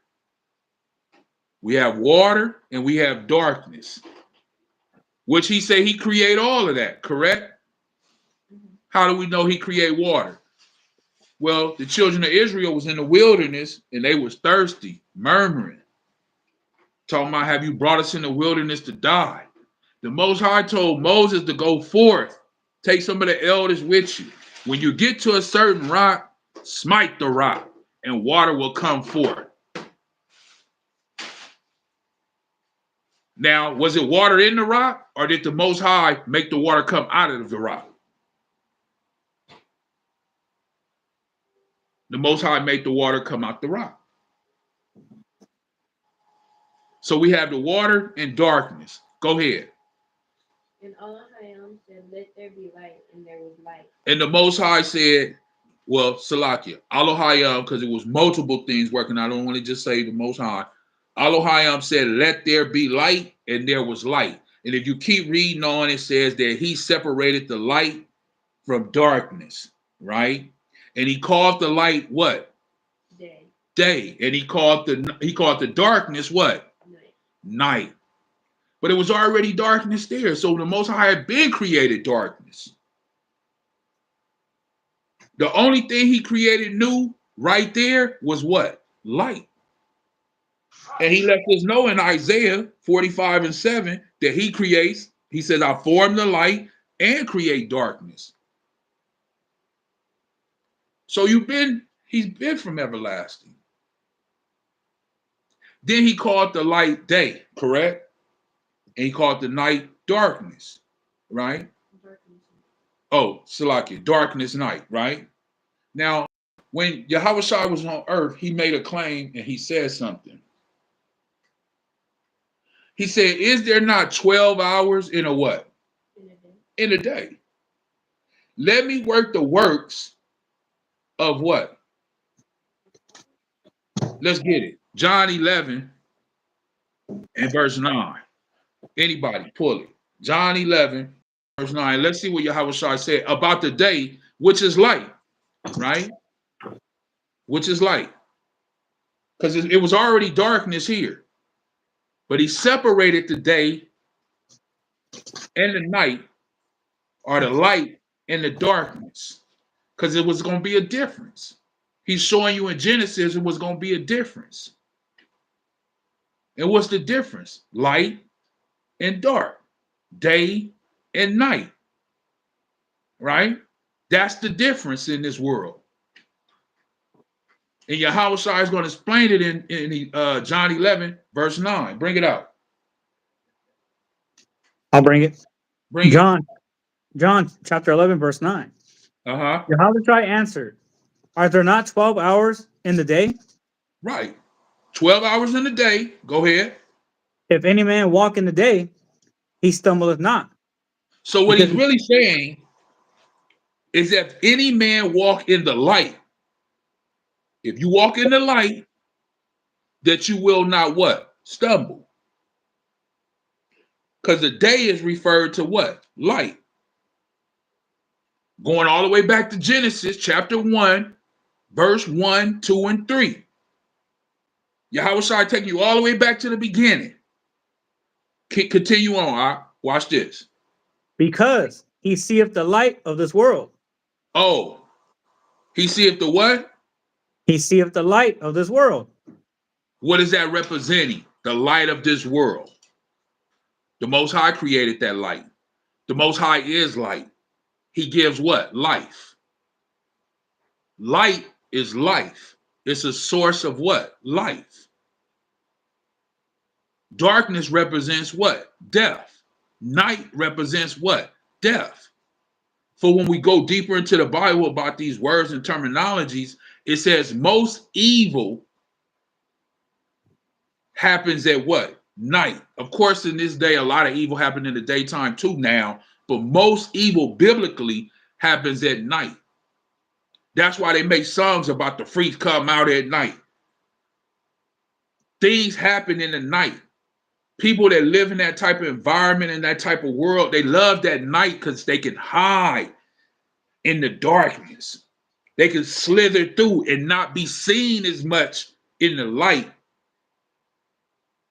We have water and we have darkness. Which he said he create all of that, correct? Mm-hmm. How do we know he create water? Well, the children of Israel was in the wilderness and they was thirsty, murmuring. Talking about, have you brought us in the wilderness to die? The Most High told Moses to go forth. Take some of the elders with you. When you get to a certain rock, smite the rock and water will come forth. Now, was it water in the rock, or did the Most High make the water come out of the rock? The Most High made the water come out the rock. So we have the water and darkness. Go ahead. And Ahchyam said, "Let there be light," and there was light. And the Most High said, well, Salakia, Elohim, because it was multiple things working. I don't want to just say the Most High. Elohim said, "Let there be light," and there was light. And if you keep reading on, it says that he separated the light from darkness, right? And he called the light what? Day. Day. And he called the darkness what? Night. Night. But it was already darkness there. So the Most High had been created darkness. The only thing he created new right there was what? Light. And he lets us know in Isaiah 45:7 that he creates, he says, "I form the light and create darkness." So he's been from everlasting. Then he called the light day, correct? And he called the night darkness, right? Darkness. Oh, Salakia, darkness night, right? Now, when Yahawashi was on earth, he made a claim and he said something. He said, "Is there not 12 hours in a what? In a day. In a day. Let me work the works of what?" Let's get it. John 11 and verse 9. Anybody, pull it. John 11, verse 9. Let's see what Yahawashi said about the day, which is light, right? Which is light. Because it was already darkness here. But he separated the day and the night, or the light and the darkness, because it was going to be a difference. He's showing you in Genesis it was going to be a difference. And what's the difference? Light and dark, day and night, right? That's the difference in this world. And Yahawashi is going to explain it in John 11, verse 9. Bring it out. I'll bring it. Bring it. John chapter 11, verse 9. Uh-huh. Yahawashi answered, "Are there not 12 hours in the day? Right. 12 hours in the day. Go ahead. If any man walk in the day, he stumbleth not." So what Because he's really saying is that if any man walk in the light, if you walk in the light, that you will not what? Stumble. Because the day is referred to what? Light. Going all the way back to Genesis chapter 1, verse 1, 2, and 3. Yahawashi taking you all the way back to the beginning. Continue on. Watch this. because he seeth the light of this world. Oh, he seeth the what? He seeth the light of this world. What is that representing? The light of this world. The Most High created that light. The Most High is light. He gives what? Life. Light is life. It's a source of what? Life. Darkness represents what? Death. Night represents what? Death. For when we go deeper into the Bible about these words and terminologies, it says most evil happens at what? Night. Of course, in this day, a lot of evil happened in the daytime too now, but most evil biblically happens at night. That's why they make songs about the freaks come out at night. Things happen in the night. People that live in that type of environment and that type of world, they love that night because they can hide in the darkness. They can slither through and not be seen as much in the light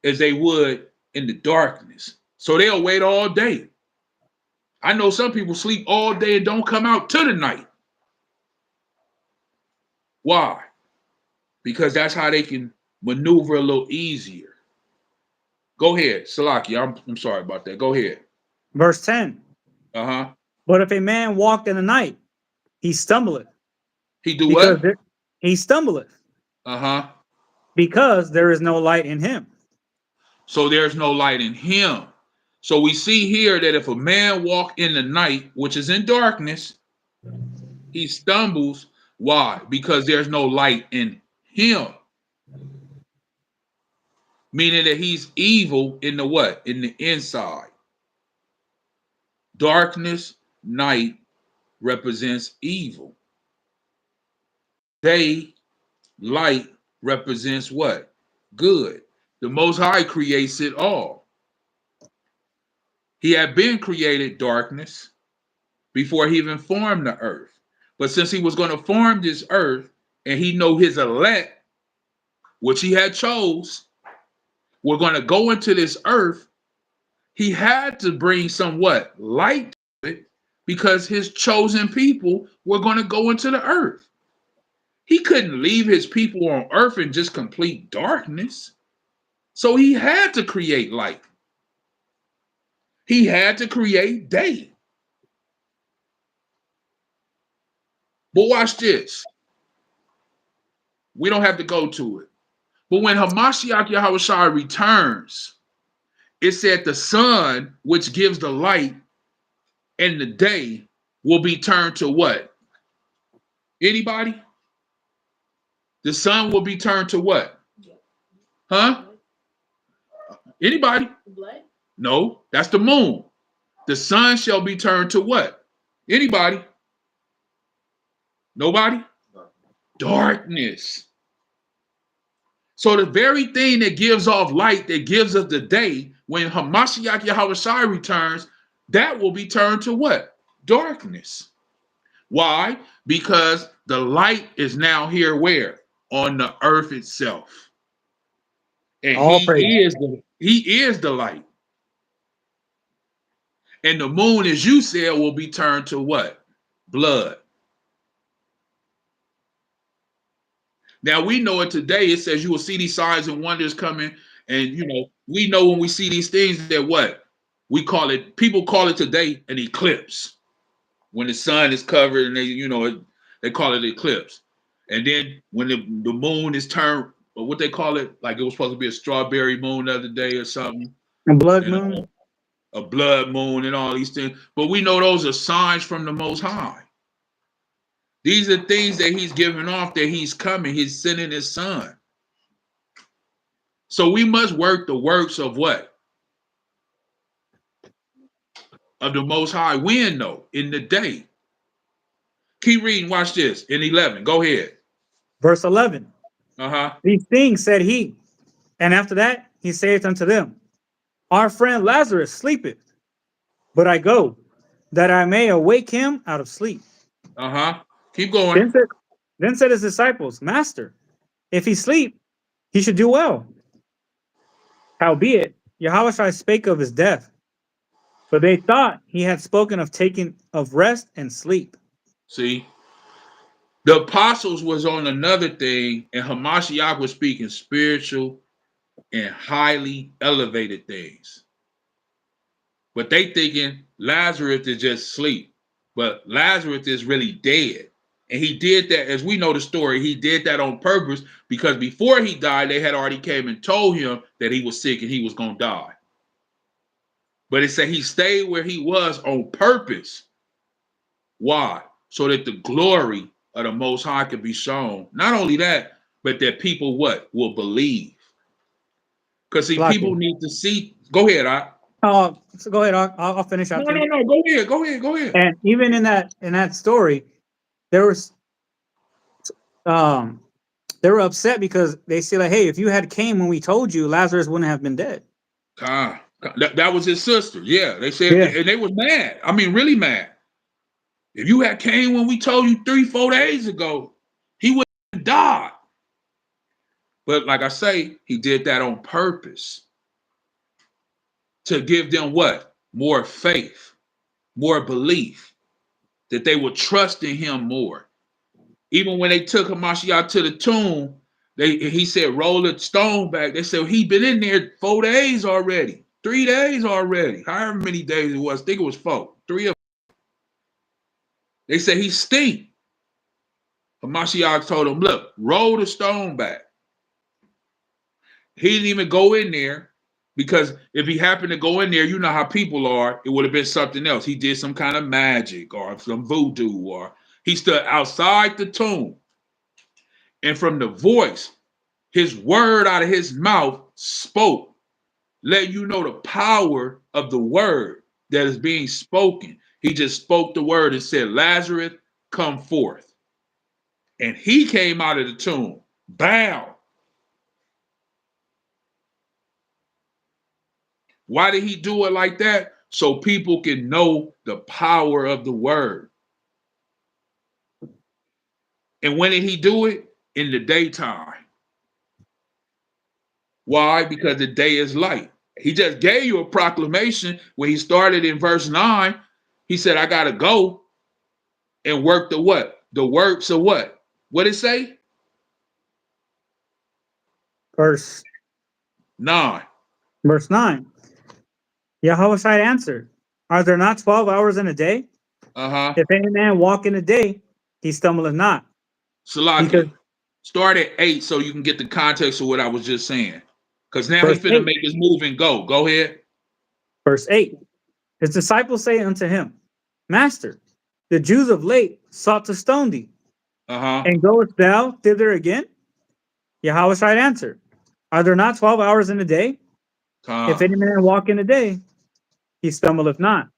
as they would in the darkness. So they'll wait all day. I know some people sleep all day and don't come out to the night. Why? Because that's how they can maneuver a little easier. Go ahead, Salaki. I'm sorry about that. Go ahead. Verse 10. Uh-huh. But if a man walk in the night, he stumbleth. He do Because what? he stumbleth. Uh-huh. Because there is no light in him. So there's no light in him. So we see here that if a man walk in the night, which is in darkness, he stumbles. Why? Because there's no light in him. Meaning that he's evil in the what? In the inside. Darkness, night represents evil. Day, light represents what? Good. The Most High creates it all. He had been created darkness before he even formed the earth. But since he was going to form this earth and he know his elect, which he had chose, were going to go into this earth, he had to bring some what? Light to it, because his chosen people were going to go into the earth. He couldn't leave his people on earth in just complete darkness. So he had to create light. He had to create day. But watch this. We don't have to go to it. But when Hamashiach Yahawashi returns, it said the sun, which gives the light, and the day will be turned to what? Anybody? The sun will be turned to what? Huh? Anybody? Blood? No, that's the moon. The sun shall be turned to what? Anybody? Nobody? Darkness. So the very thing that gives off light, that gives us the day, when Hamashiach Yahawashi returns, that will be turned to what? Darkness. Why? Because the light is now here where? On the earth itself. And he is the light. And the moon, as you said, will be turned to what? Blood. Now we know it today. It says you will see these signs and wonders coming. And we know when we see these things that what? We call it, people call it today an eclipse. When the sun is covered and they call it eclipse. And then when the moon is turned, or what they call it, like it was supposed to be a strawberry moon the other day or something. A blood moon. A blood moon and all these things. But we know those are signs from the Most High. These are things that he's giving off, that he's coming. He's sending his son. So we must work the works of what? Of the Most High. When though? In the day. Keep reading. Watch this. In 11. Go ahead. Verse 11. Uh-huh. These things said he. And after that, he saith unto them, our friend Lazarus sleepeth, but I go, that I may awake him out of sleep. Uh-huh. Keep going. Then said his disciples, Master, if he sleep, he should do well. Howbeit, Yahawashi spake of his death, but they thought he had spoken of taking of rest and sleep. See, the apostles was on another thing, and Hamashiach was speaking spiritual and highly elevated things. But they thinking Lazarus is just sleep, but Lazarus is really dead. And he did that, as we know the story, he did that on purpose, because before he died, they had already came and told him that he was sick and he was going to die. But it said he stayed where he was on purpose. Why? So that the glory of the Most High could be shown. Not only that, but that people what? Will believe. Because see, people need to see. Go ahead, So go ahead, I'll finish out. No. Go ahead. And even in that story, there was they were upset because they say like, hey, if you had came when we told you, Lazarus wouldn't have been dead. That was his sister. Yeah, they said, and they was mad. I mean, really mad. If you had came when we told you 3-4 days ago, he would have died. But like I say, he did that on purpose to give them what? More faith, more belief, that they would trust in him more. Even when they took Hamashiach to the tomb, he said, roll the stone back. They said, he been in there 4 days already, 3 days already, however many days it was. I think it was 4, 3 of them. They said he stink. Hamashiach told him, look, roll the stone back. He didn't even go in there. Because if he happened to go in there, you know how people are, it would have been something else. He did some kind of magic or some voodoo, or he stood outside the tomb. And from the voice, his word out of his mouth spoke, letting you know the power of the word that is being spoken. He just spoke the word and said, Lazarus, come forth. And he came out of the tomb, bound. Why did he do it like that? So people can know the power of the word. And when did he do it? In the daytime. Why? Because the day is light. He just gave you a proclamation when he started in verse 9. He said, I got to go and work the what? The works of what? What did it say? Verse 9. Verse 9. Yahawaah answered, Are there not 12 hours in a day? Uh-huh. If any man walk in a day, he stumbleth not. Because Salaki, start at 8 so you can get the context of what I was just saying. Because now verse he's finna 8. make his move and go. Go ahead. Verse 8. His disciples say unto him, Master, the Jews of late sought to stone thee, Uh-huh. and goest thou thither again? Yahawaah answered, Are there not 12 hours in a day? If any man walk in a day, he stumbleth not,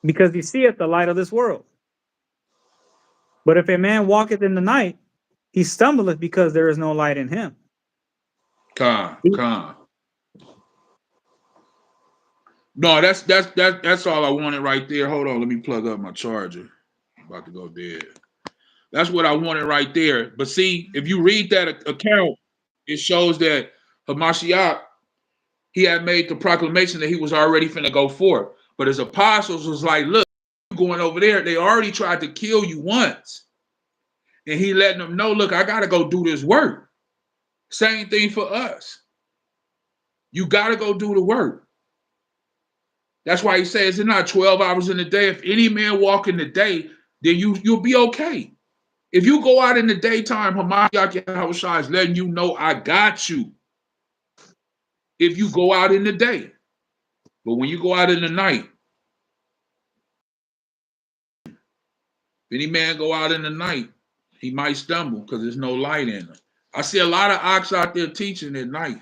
because he seeth the light of this world. But if a man walketh in the night, he stumbleth because there is no light in him. Con. No, that's all I wanted right there. Hold on, let me plug up my charger. I'm about to go dead. That's what I wanted right there. But see, if you read that account, it shows that Hamashiach, he had made the proclamation that he was already finna go forth. But his apostles was like, look, you going over there, they already tried to kill you once. And he letting them know, look, I gotta go do this work. Same thing for us. You gotta go do the work. That's why he says it's not 12 hours in the day. If any man walk in the day, then you'll be okay. If you go out in the daytime, Hamashiach Yahawashi is letting you know I got you. If you go out in the day. But when you go out in the night, if any man go out in the night, he might stumble because there's no light in him. I see a lot of ox out there teaching at night.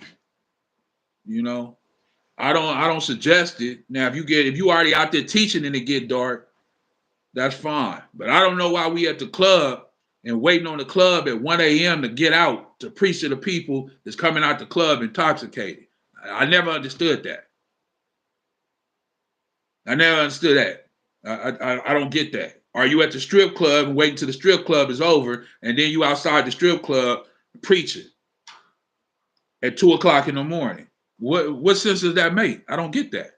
You know, I don't suggest it. Now, if you already out there teaching and it get dark, that's fine. But I don't know why we at the club and waiting on the club at 1 a.m. to get out to preach to the people that's coming out the club intoxicated. I never understood that. I never understood that. I don't get that. Are you at the strip club and waiting till the strip club is over, and then you outside the strip club preaching at 2 o'clock in the morning? What sense does that make? I don't get that.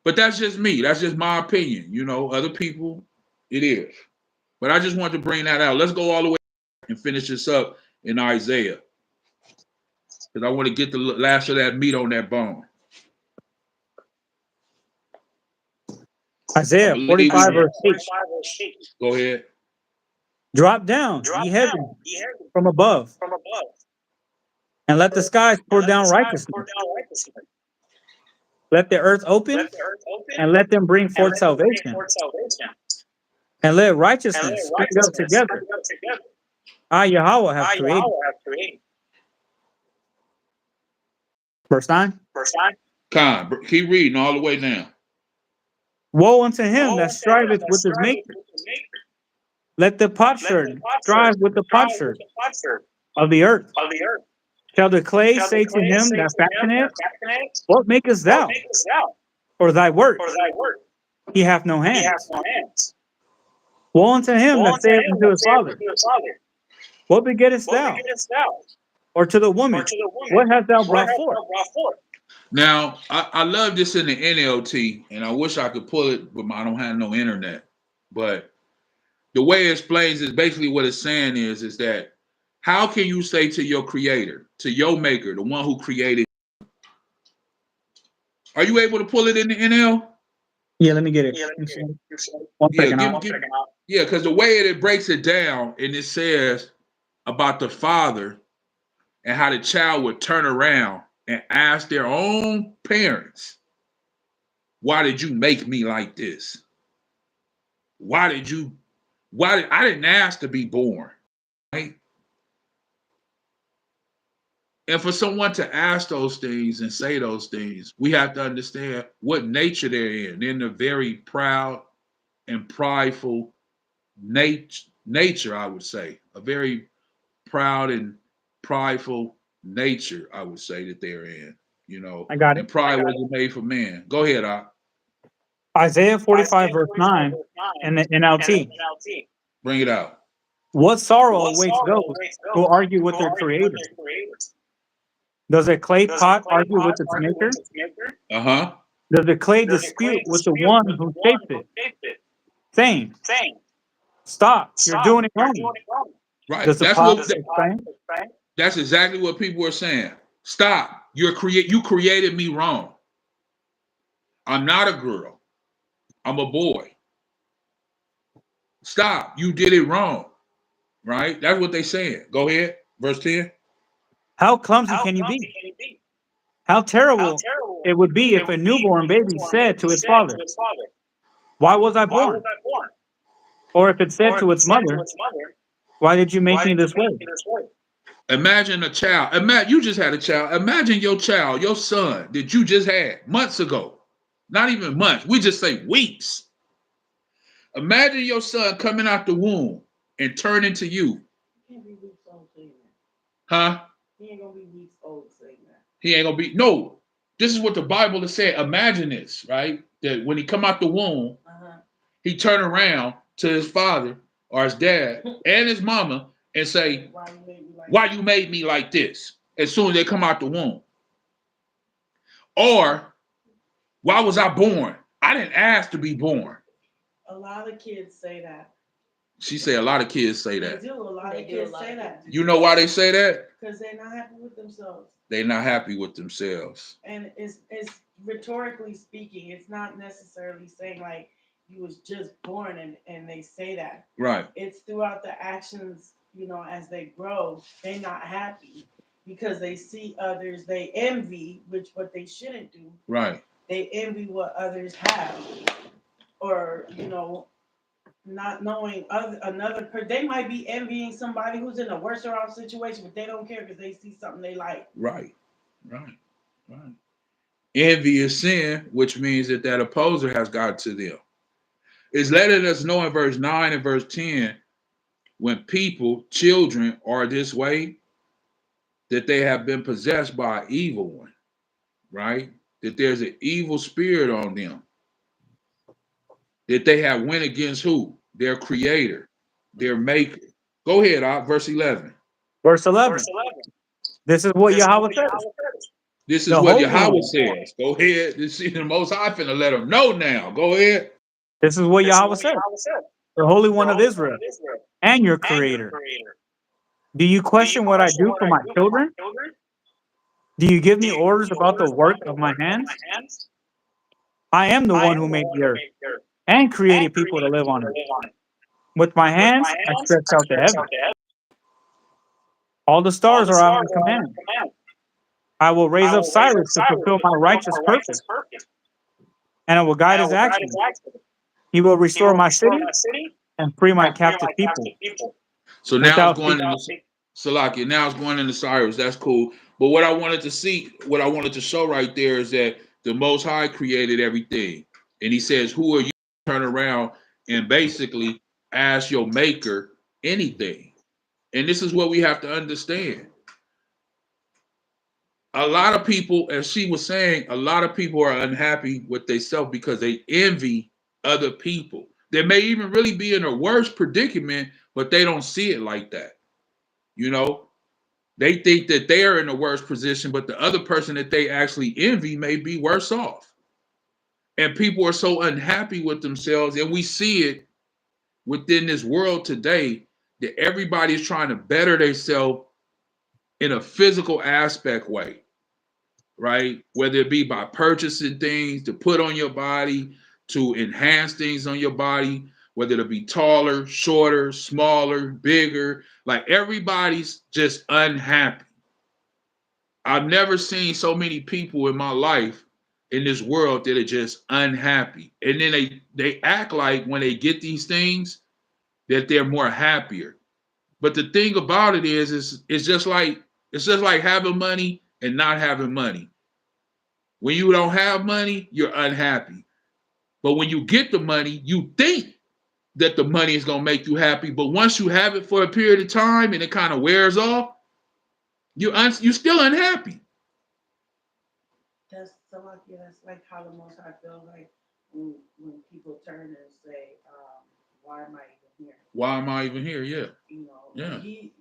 But that's just me. That's just my opinion. You know, other people, it is. But I just wanted to bring that out. Let's go all the way and finish this up in Isaiah, because I want to get the last of that meat on that bone. Isaiah 45 verse 8. Go ahead. Drop down, ye heavens, from above, and let the skies pour down righteousness. Let the earth open, and let them bring forth salvation. And let righteousness spring up together. I, Yahweh, have created. Verse 9. Con, keep reading all the way down. Woe unto him that striveth with his maker. Let the potsherd strive with the potsherd of the earth. Shall the clay say to him that fashioneth, What makest thou? Or thy work? He hath no hands. Woe unto him that saith unto his father, What begettest thou? Or to the woman, What hast thou brought forth? Now, I love this in the NLT, and I wish I could pull it, but I don't have no internet. But the way it explains is basically what it's saying is that how can you say to your creator, to your maker, the one who created? Are you able to pull it in the NL? Yeah, let me get it. One second. Yeah, because the way it breaks it down, and it says about the father and how the child would turn around and ask their own parents, why did you make me like this? I didn't ask to be born, right? And for someone to ask those things and say those things, we have to understand what nature they're in. They're in a very proud and prideful nature, I would say. A very proud and prideful nature, I would say, that they're in, you know. I got it. And pride wasn't made for man. Go ahead, Isaiah 45, verse 9, in the NLT. bring it out. What sorrow awaits those who argue with their creator? Does a clay pot argue with its maker? Uh-huh. Does the clay dispute with the one who shaped it? Saying, stop, you're doing it wrong. Right. Does the pot explain? That's exactly what people are saying. Stop. You created me wrong. I'm not a girl. I'm a boy. Stop. You did it wrong. Right? That's what they're saying. Go ahead. Verse 10. How clumsy can you be? How terrible it would be if a newborn baby said to its father, why was I born? Or if it said to its mother, why did you make me this way? Imagine a child. You just had a child. Imagine your child, your son that you just had months ago. Not even months. We just say weeks. Imagine your son coming out the womb and turning to you. He can't be weeks old saying that. Huh? He ain't gonna be weeks old saying that. He ain't gonna be. No. This is what the Bible is saying. Imagine this, right? That when he come out the womb, he turn around to his father or his dad and his mama and say, why you made me like this? As soon as they come out the womb. Or, why was I born? I didn't ask to be born. A lot of kids say that. She said a lot of kids say that. They do. A lot of kids say that. You know why they say that? Because they're not happy with themselves. They're not happy with themselves. And it's rhetorically speaking, it's not necessarily saying like you was just born and they say that. Right. It's throughout the actions, you know, as they grow, they're not happy because they see others, they envy, which what they shouldn't do. Right. They envy what others have. Or, you know, not knowing they might be envying somebody who's in a worse off situation, but they don't care because they see something they like. Right. Envy is sin, which means that opposer has got to them. It's letting us know in verse 9 and verse 10, when children are this way, that they have been possessed by an evil one, right? That there's an evil spirit on them. That they have went against who? Their creator, their maker. Go ahead, verse 11. Verse 11. This is what YAHAWAH says. This is what YAHAWAH says. Go ahead. This is the Most High finna let them know now. Go ahead. This is what YAHAWAH says. The Holy One of Israel and your creator. Do you question what I do for my children? Do you give me orders about the work of my hands? I am the one who made the earth and created people to live on it. With my hands, I stretch out the heavens. All the stars are at my command. I will raise up Cyrus to fulfill my righteous purpose, and I will guide his actions. He will restore my city and free my captive people. So now it's going into Salakia. Now it's going into Cyrus. That's cool. But what I wanted to show right there is that the Most High created everything. And he says, who are you to turn around and basically ask your maker anything? And this is what we have to understand. A lot of people, as she was saying, a lot of people are unhappy with themselves because they envy other people. They may even really be in a worse predicament, but they don't see it like that. You know, they think that they are in a worse position, but the other person that they actually envy may be worse off. And people are so unhappy with themselves, and we see it within this world today that everybody is trying to better themselves in a physical aspect way, right? Whether it be by purchasing things to put on your body, to enhance things on your body, whether it be taller, shorter, smaller, bigger, like everybody's just unhappy. I've never seen so many people in my life in this world that are just unhappy. And then they act like when they get these things that they're more happier. But the thing about it is it's just like having money and not having money. When you don't have money, you're unhappy. But when you get the money, you think that the money is going to make you happy. But once you have it for a period of time and it kind of wears off, you're still unhappy. That's so like, yeah, that's like how the most I feel like when people turn and say, why am I even here? Why am I even here? Yeah. You know, Yeah. he,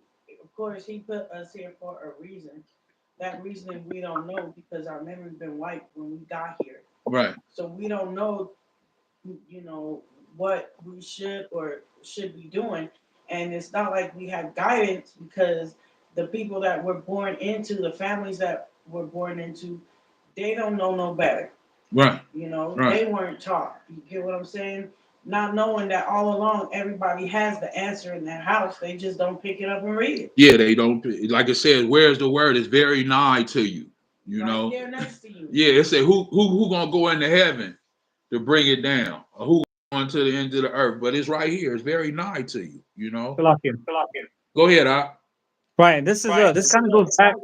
of course, he put us here for a reason. That reason we don't know because our memory's been wiped when we got here. Right. So we don't know, what we should or should be doing. And it's not like we have guidance because the people that were born into, the families that were born into, they don't know no better. Right. They weren't taught. You get what I'm saying? Not knowing that all along everybody has the answer in their house, they just don't pick it up and read it. Yeah, they don't. Like it says, where's the word? It's very nigh to you. Right there next to you. Yeah, it said who gonna go into heaven to bring it down, or who going to the end of the earth? But it's right here. It's very nigh to you. Shalawam. Go ahead, Ak. Right. This kind of goes back.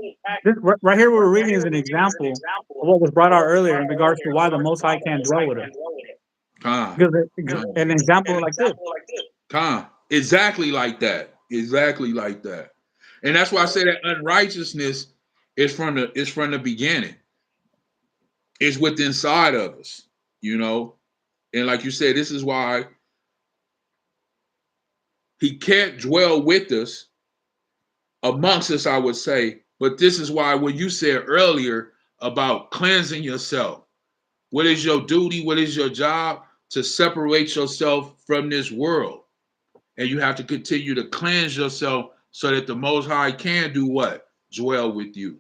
This right here, what we're reading is an example of what was brought out earlier in regards to why the Most High can't dwell with us. Because an example like this. Exactly like that. Exactly like that. And that's why I say that unrighteousness is from the beginning. It's within inside of us, And like you said, this is why he can't dwell with us, amongst us, I would say. But this is why what you said earlier about cleansing yourself. What is your duty? What is your job? To separate yourself from this world. And you have to continue to cleanse yourself so that the Most High can do what? Dwell with you.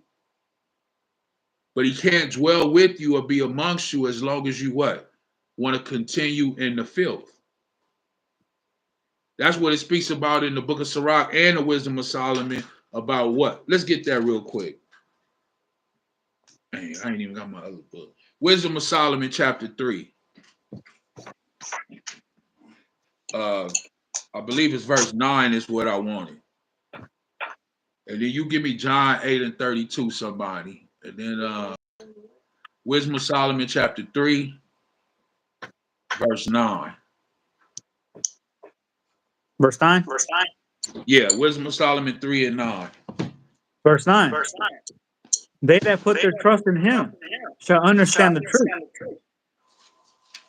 But he can't dwell with you or be amongst you as long as you what? Want to continue in the filth. That's what it speaks about in the book of Sirach and the Wisdom of Solomon about what? Let's get that real quick. Dang, I ain't even got my other book. Wisdom of Solomon, chapter 3. I believe it's verse 9 is what I wanted. And then you give me John 8 and 32, somebody. And then Wisdom of Solomon, chapter 3, verse 9. Verse 9? Yeah, Wisdom of Solomon 3 and 9. Verse 9. They that put their trust in him shall understand the truth.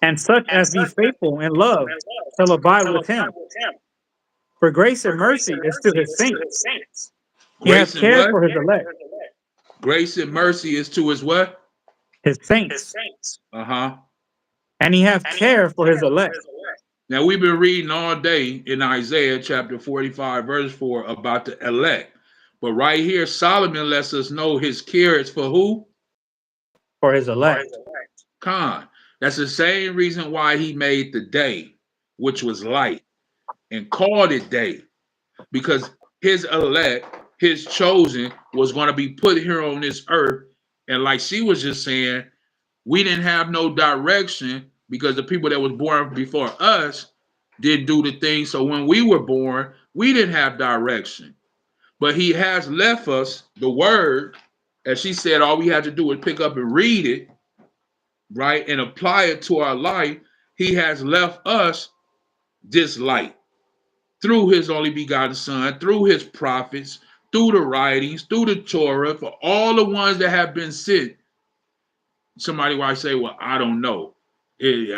And such as be faithful in love shall abide with him. For grace and mercy is to his saints. He has cared for his elect. Grace and mercy is to his what? His saints. Uh-huh. And he have care for his elect. Now we've been reading all day in Isaiah chapter 45, verse 4 about the elect. But right here, Solomon lets us know his care is for who? For his elect. That's the same reason why he made the day, which was light, and called it day. Because his elect, his chosen, was going to be put here on this earth. And like she was just saying, we didn't have no direction because the people that was born before us didn't do the thing. So when we were born, we didn't have direction. But he has left us the word. As she said, all we had to do is pick up and read it, right, and apply it to our life. He has left us this light through his only begotten son, through his prophets, through the writings, through the Torah, for all the ones that have been sent. Somebody might say, well, I don't know.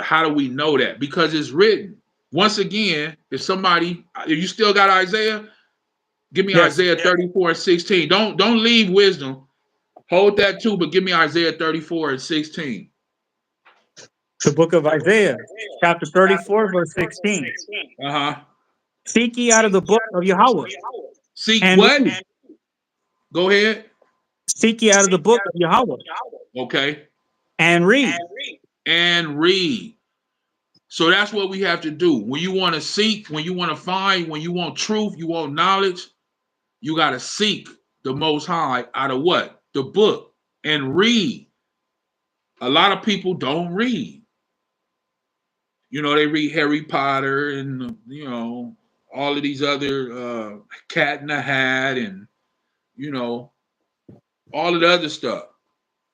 How do we know that? Because it's written. Once again, if you still got Isaiah, give me Isaiah 34 and 16. Don't leave wisdom. Hold that too, but give me Isaiah 34 and 16. The book of Isaiah, chapter 34, verse 16. Uh-huh. Seek ye out of the book of YAHAWAH. Seek what? Read. Go ahead. Seek ye out of the book of YAHAWAH. Okay. And read. And read. So that's what we have to do. When you want to seek, when you want to find, when you want truth, you want knowledge, you got to seek the Most High out of what? the book and read. A lot of people don't read. You know, they read Harry Potter and, you know, all of these other Cat in the Hat and, you know, all of the other stuff.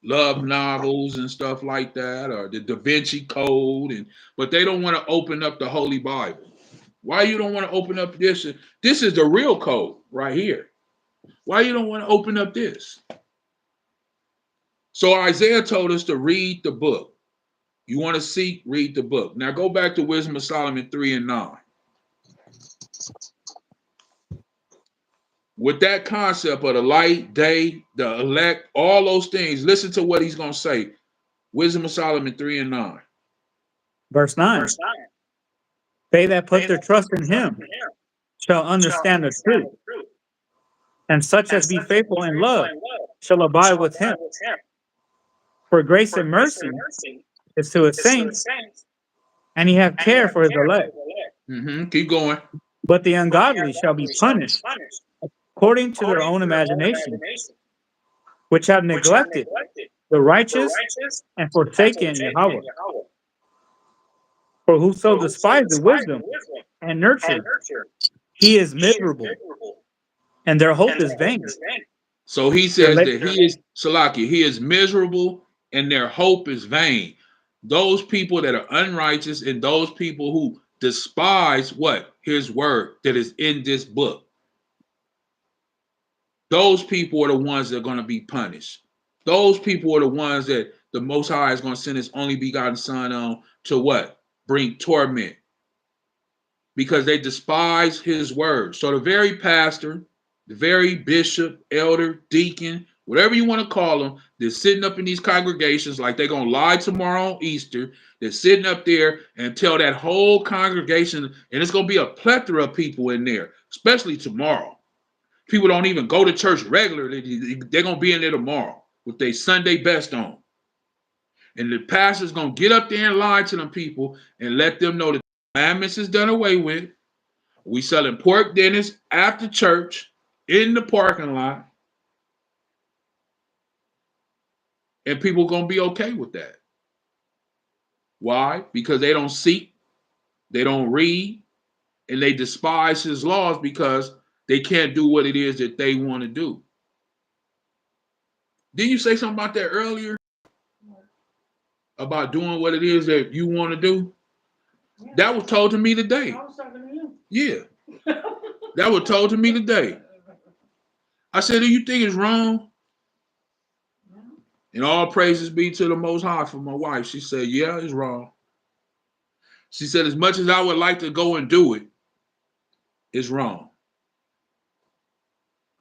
Love novels and stuff like that, or the Da Vinci Code, but they don't want to open up the Holy Bible. Why you don't want to open up this? This is the real code right here. Why you don't want to open up this? So Isaiah told us to read the book. You want to seek, read the book. Now go back to Wisdom of Solomon 3 and 9. With that concept of the light, day, the elect, all those things, listen to what he's going to say. Wisdom of Solomon 3 and 9. Verse 9. They that put their trust in him shall understand the truth, and such as be faithful in love shall abide with him. For grace and mercy is to his saints, and he have care for his elect. Keep going. But the ungodly shall be punished according to their own imagination, which have neglected the righteous and forsaken Yahweh. For whoso despises wisdom and nurture, he is miserable, and their hope is vain. So he says that he is Salaki, he is miserable and their hope is vain. Those people that are unrighteous and those people who despise what? His word that is in this book. Those people are the ones that are going to be punished. Those people are the ones that the Most High is going to send his only begotten Son on to what? Bring torment. Because they despise his word. So the very pastor, the very bishop, elder, deacon, whatever you want to call them, they're sitting up in these congregations like they're going to lie tomorrow on Easter. They're sitting up there and tell that whole congregation, and it's going to be a plethora of people in there, especially tomorrow. People don't even go to church regularly. They're going to be in there tomorrow with their Sunday best on. And the pastor's going to get up there and lie to them people and let them know that the commandments is done away with. We selling pork dinners after church in the parking lot. And people are going to be okay with that. Why? Because they don't seek, they don't read, and they despise his laws because they can't do what it is that they want to do. Didn't you say something about that earlier? About doing what it is that you want to do? Yeah. That was told to me today. I was talking to you. Yeah. That was told to me today. I said, do you think it's wrong? Yeah. And all praises be to the Most High for my wife. She said, yeah, it's wrong. She said, as much as I would like to go and do it, it's wrong.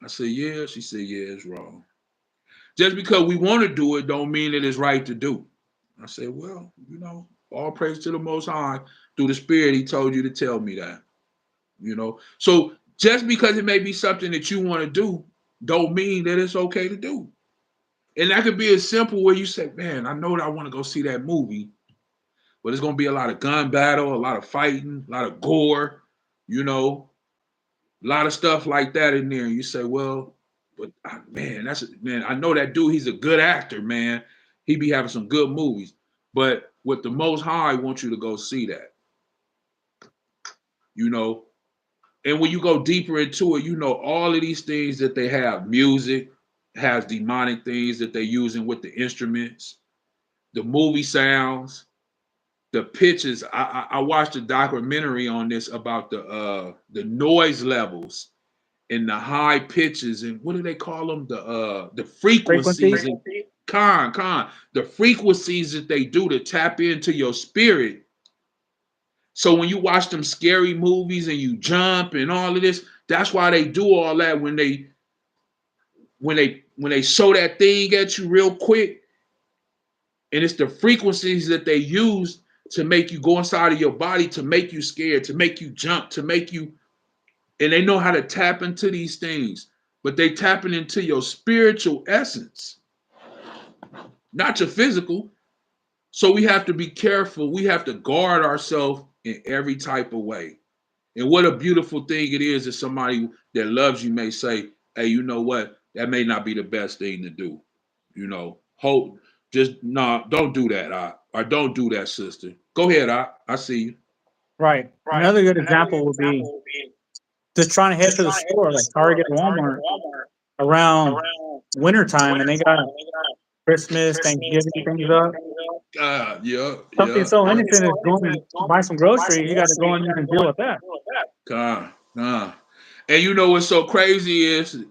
I said, yeah. She said, yeah, it's wrong. Just because we want to do it don't mean that it's right to do. I said, well, you know, all praise to the Most High. Through the Spirit, he told you to tell me that. You know, so just because it may be something that you want to do don't mean that it's okay to do. And that could be as simple where you say, man, I know that I want to go see that movie, but it's going to be a lot of gun battle, a lot of fighting, a lot of gore, you know, a lot of stuff like that in there. And you say, well, but man, I know that dude, he's a good actor, man. He be having some good movies. But with the Most High, I want you to go see that. You know, and when you go deeper into it, you know, all of these things that they have, music has demonic things that they're using with the instruments, the movie sounds, the pitches. I watched a documentary on this about the noise levels and the high pitches and what do they call them? The frequencies and the frequencies that they do to tap into your spirit. So when you watch them scary movies and you jump and all of this, that's why they do all that when they show that thing at you real quick. And it's the frequencies that they use to make you go inside of your body, to make you scared, to make you jump, to make you, and they know how to tap into these things, but they tapping into your spiritual essence, not your physical. So we have to be careful. We have to guard ourselves in every type of way. And what a beautiful thing it is that somebody that loves you may say, hey, you know what? That may not be the best thing to do. You know, hope just nah, don't do that, or don't do that, sister. Go ahead, I see you. Right. Another good example would be just trying to head to the store, like Target or Walmart, around wintertime, and they got Christmas, Thanksgiving things up. Yeah, Something yeah, so yeah. innocent as going to buy some groceries, you got to go and even deal with that. And you know what's so crazy is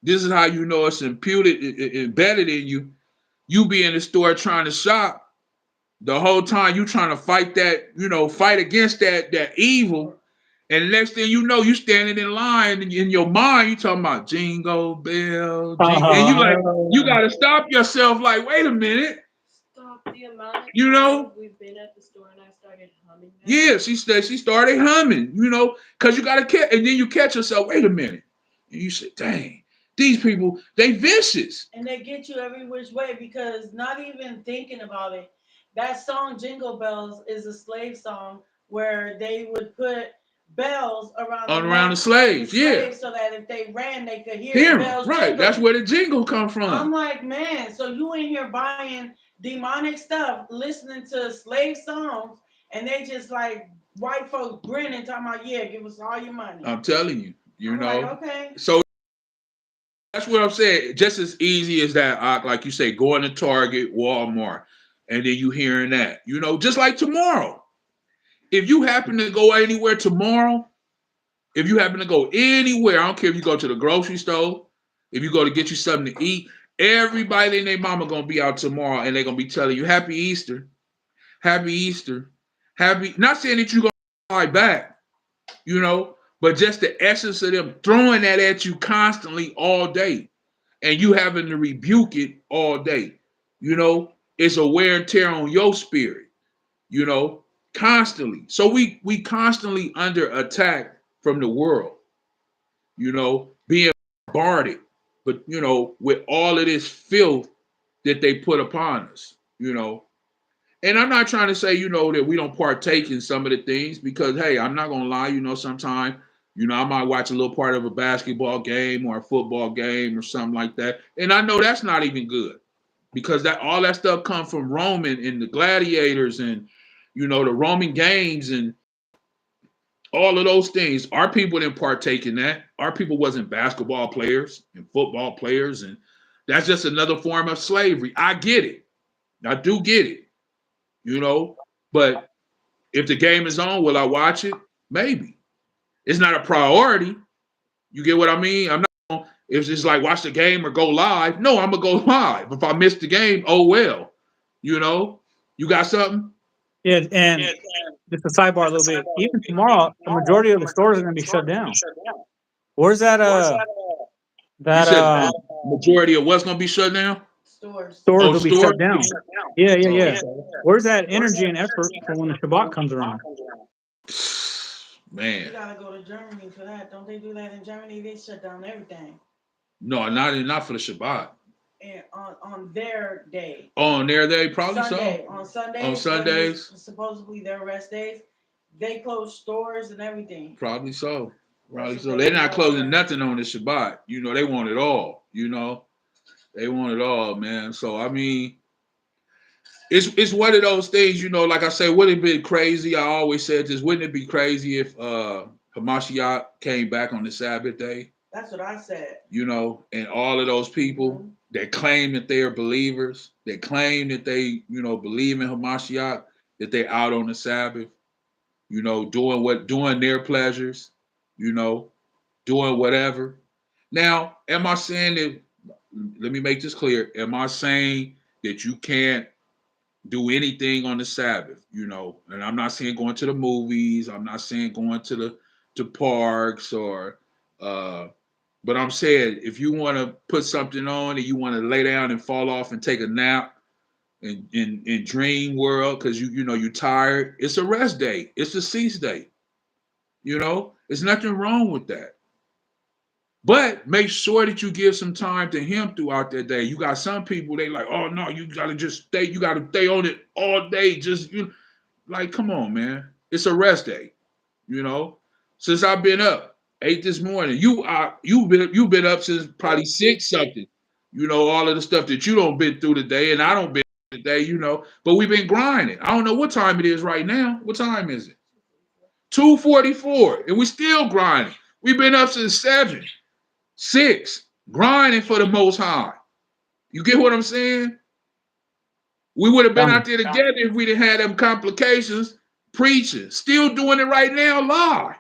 this is how you know it's embedded in you. You be in the store trying to shop the whole time. You trying to fight that, fight against that evil. And the next thing you know, you standing in line, and in your mind, you talking about jingle bell, and you got to stop yourself. Like, wait a minute. Stop the amount of You know? we've been at the store and I started humming. Yeah, she started humming, because you got to catch, and then you catch yourself. Wait a minute, and you say, "Dang, these people, they vicious." And they get you every which way because not even thinking about it, that song Jingle Bells is a slave song where they would put bells around The slaves, yeah, so that if they ran, they could hear them. the bells Right, jingling. that's where the jingle come from. I'm like, man, so you in here buying demonic stuff, listening to slave songs, and they just like white folks grinning, talking about, yeah, give us all your money. I'm telling you, I'm know. Like, okay. So that's what I'm saying. Just as easy as that, like you say, going to Target, Walmart, and then you hearing that, just like tomorrow. If you happen to go anywhere tomorrow, if you happen to go anywhere, I don't care if you go to the grocery store, if you go to get you something to eat, everybody and their mama gonna be out tomorrow, and they're gonna be telling you Happy Easter, Happy Easter, Happy. Not saying that you're gonna fly back, but just the essence of them throwing that at you constantly all day, and you having to rebuke it all day. It's a wear and tear on your spirit. Constantly. So we constantly under attack from the world. Being bombarded, but with all of this filth that they put upon us. And I'm not trying to say, that we don't partake in some of the things, because hey, I'm not gonna lie, sometimes, I might watch a little part of a basketball game or a football game or something like that. And I know that's not even good, because that all that stuff comes from Roman and the gladiators and the Roman games and all of those things. Our people didn't partake in that. Our people wasn't basketball players and football players, and that's just another form of slavery. I get it. I do get it. But if the game is on, will I watch it? Maybe. It's not a priority. You get what I mean? I'm not. It's just like watch the game or go live. No, I'm gonna go live. If I miss the game, oh well. You got something? Yeah, and just a sidebar a little bit. Even tomorrow, the majority of the stores are going to be shut down. Where's that? You said majority of what's going to be shut down? Stores will be shut down. Yeah. Where's that energy and effort for when the Shabbat comes around? Man, you gotta go to Germany for that. Don't they do that in Germany? They shut down everything. No, not for the Shabbat. And on their day. On their day, probably Sunday. so. On Sundays. On Sundays. Supposedly their rest days. They close stores and everything. Probably so. Probably so. They're not closing nothing on the Shabbat. They want it all. They want it all, man. So I mean, it's one of those things. Like I say, wouldn't it be crazy? I always said this. Wouldn't it be crazy if Hamashiach came back on the Sabbath day? That's what I said. And all of those people that claim that they are believers, that claim that they, believe in Hamashiach, that they out on the Sabbath, doing their pleasures, doing whatever. Now, am I saying that, let me make this clear. Am I saying that you can't do anything on the Sabbath, and I'm not saying going to the movies. I'm not saying going to parks or, but I'm saying if you want to put something on and you want to lay down and fall off and take a nap in dream world because you're tired, it's a rest day. It's a cease day. There's nothing wrong with that. But make sure that you give some time to him throughout that day. You got some people, they like, oh no, you gotta just stay, you gotta stay on it all day. Just like, come on, man. It's a rest day. Since I've been up, 8 this morning. You've been up since probably 6 something. You know, all of the stuff that you don't been through today and I don't been through today, you know, but we've been grinding. I don't know what time it is right now. What time is it? 2:44, and we still grinding. We've been up since 7, 6, grinding for the Most High. You get what I'm saying? We would have been out there together if we didn't have them complications preaching. Still doing it right now live.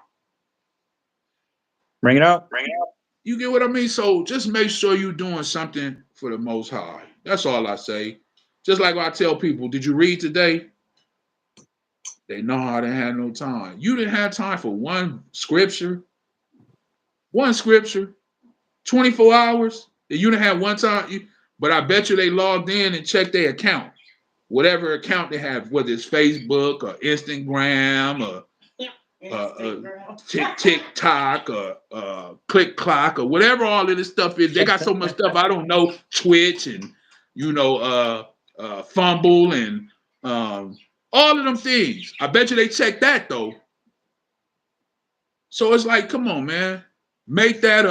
Bring it out. You get what I mean? So just make sure you're doing something for the Most High. That's all I say. Just like I tell people, did you read today? They know I didn't have no time. You didn't have time for one scripture, 24 hours. You didn't have one time. But I bet you they logged in and checked their account. Whatever account they have, whether it's Facebook or Instagram or TikTok or Click Clock or whatever all of this stuff is. They got so much stuff I don't know. Twitch and Fumble and all of them things. I bet you they check that though. So it's like, come on, man, make that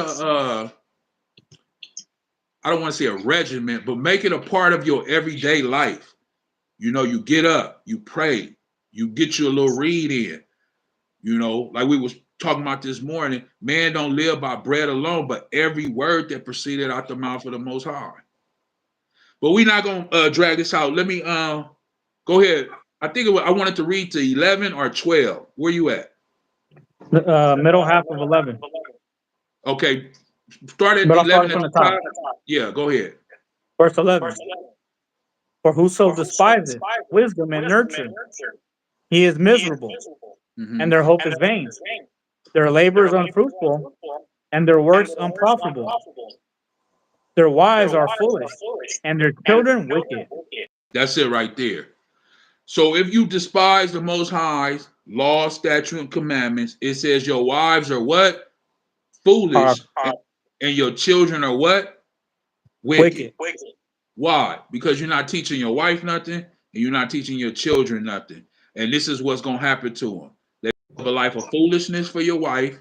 I don't want to say a regiment, but make it a part of your everyday life. You know, you get up, you pray, you get you a little read in. You know, like we was talking about this morning, man don't live by bread alone, but every word that proceeded out the mouth of the Most High. But we're not going to drag this out. Let me go ahead. I think I wanted to read to 11 or 12. Where you at? Middle half of 11. Okay. Start at But I'll 11 start at from the the top. top. Yeah, go ahead. Verse 11. For whoso despiseth wisdom and nurture, he is miserable, and their hope is vain. Their labor is unfruitful, and their works unprofitable. Their wives are foolish, and their children wicked. That's it right there. So if you despise the Most High's law, statute, and commandments, it says your wives are what? Foolish. And your children are what? Wicked. Why? Because you're not teaching your wife nothing, and you're not teaching your children nothing. And this is what's going to happen to them. They live a life of foolishness for your wife,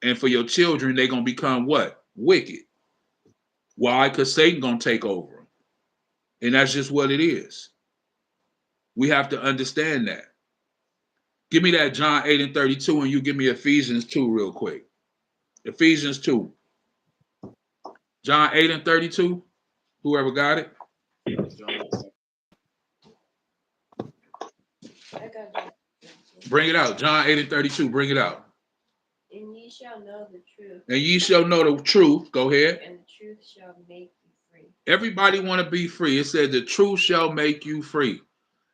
and for your children, they're going to become what? Wicked. Why? Because Satan going to take over them. And that's just what it is. We have to understand that. Give me that John 8 and 32, and you give me Ephesians 2 real quick. Ephesians 2. John 8 and 32. Whoever got it. I got that. Bring it out. John 8 and 32. Bring it out. And ye shall know the truth. And ye shall know the truth. Go ahead. And the truth shall make you free. Everybody want to be free. It said the truth shall make you free.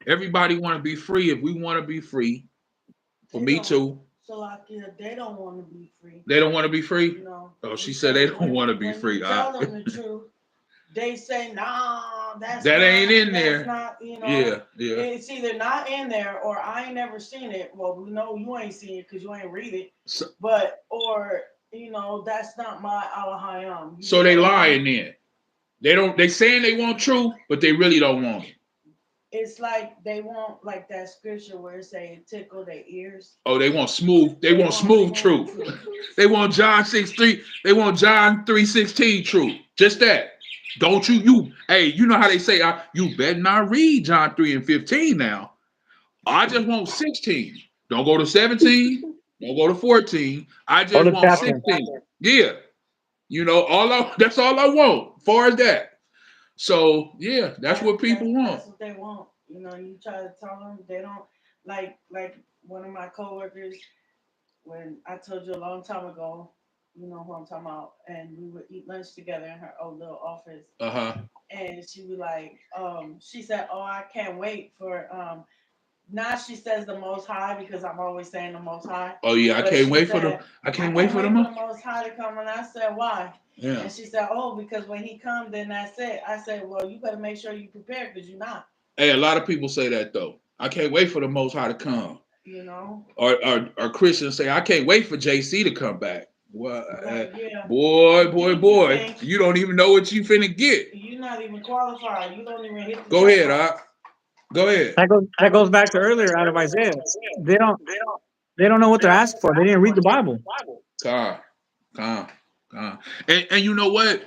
Everybody want to be free. If we want to be free, for me too. So like, they don't want to be free. They don't want to be free? You know, oh, she said they don't want to be free. Tell them the truth. They say, nah, that ain't in there. Not, you know, yeah. It's either not in there or I ain't never seen it. Well, we know you ain't seen it because you ain't read it. So, or that's not my AHCHYAM. So they lying then. They saying they want truth, but they really don't want it. It's like they want like that scripture where it say tickle their ears. Oh, they want smooth. They want smooth truth. They want John 6:3. They want John 3:16 truth. Just that. Don't you? Hey, you know how they say you better not read John 3 and 15 now. I just want 16. Don't go to 17. Don't go to 14. I just want 16. Yeah. That's all I want. Far as that. So yeah, that's what people want. That's what they want. You try to tell them they don't like one of my coworkers when I told you a long time ago, you know who I'm talking about, and we would eat lunch together in her old little office. And she was like, she said, "Oh, I can't wait for now she says the Most High because I'm always saying the Most High. Oh yeah, I can't wait for the Most High to come. And I said, why? Yeah. And she said, oh, because when he comes, then that's it. I said, well, you better make sure you prepare because you're not. Hey, a lot of people say that though. I can't wait for the Most High to come. Or Christians say, I can't wait for JC to come back. Well, yeah. Boy, you don't even know what you finna get. You're not even qualified. You don't even hit the Go ahead, Go ahead. That goes back to earlier out of Isaiah. They don't know what they're asking for. They didn't read the Bible. Calm. And you know what?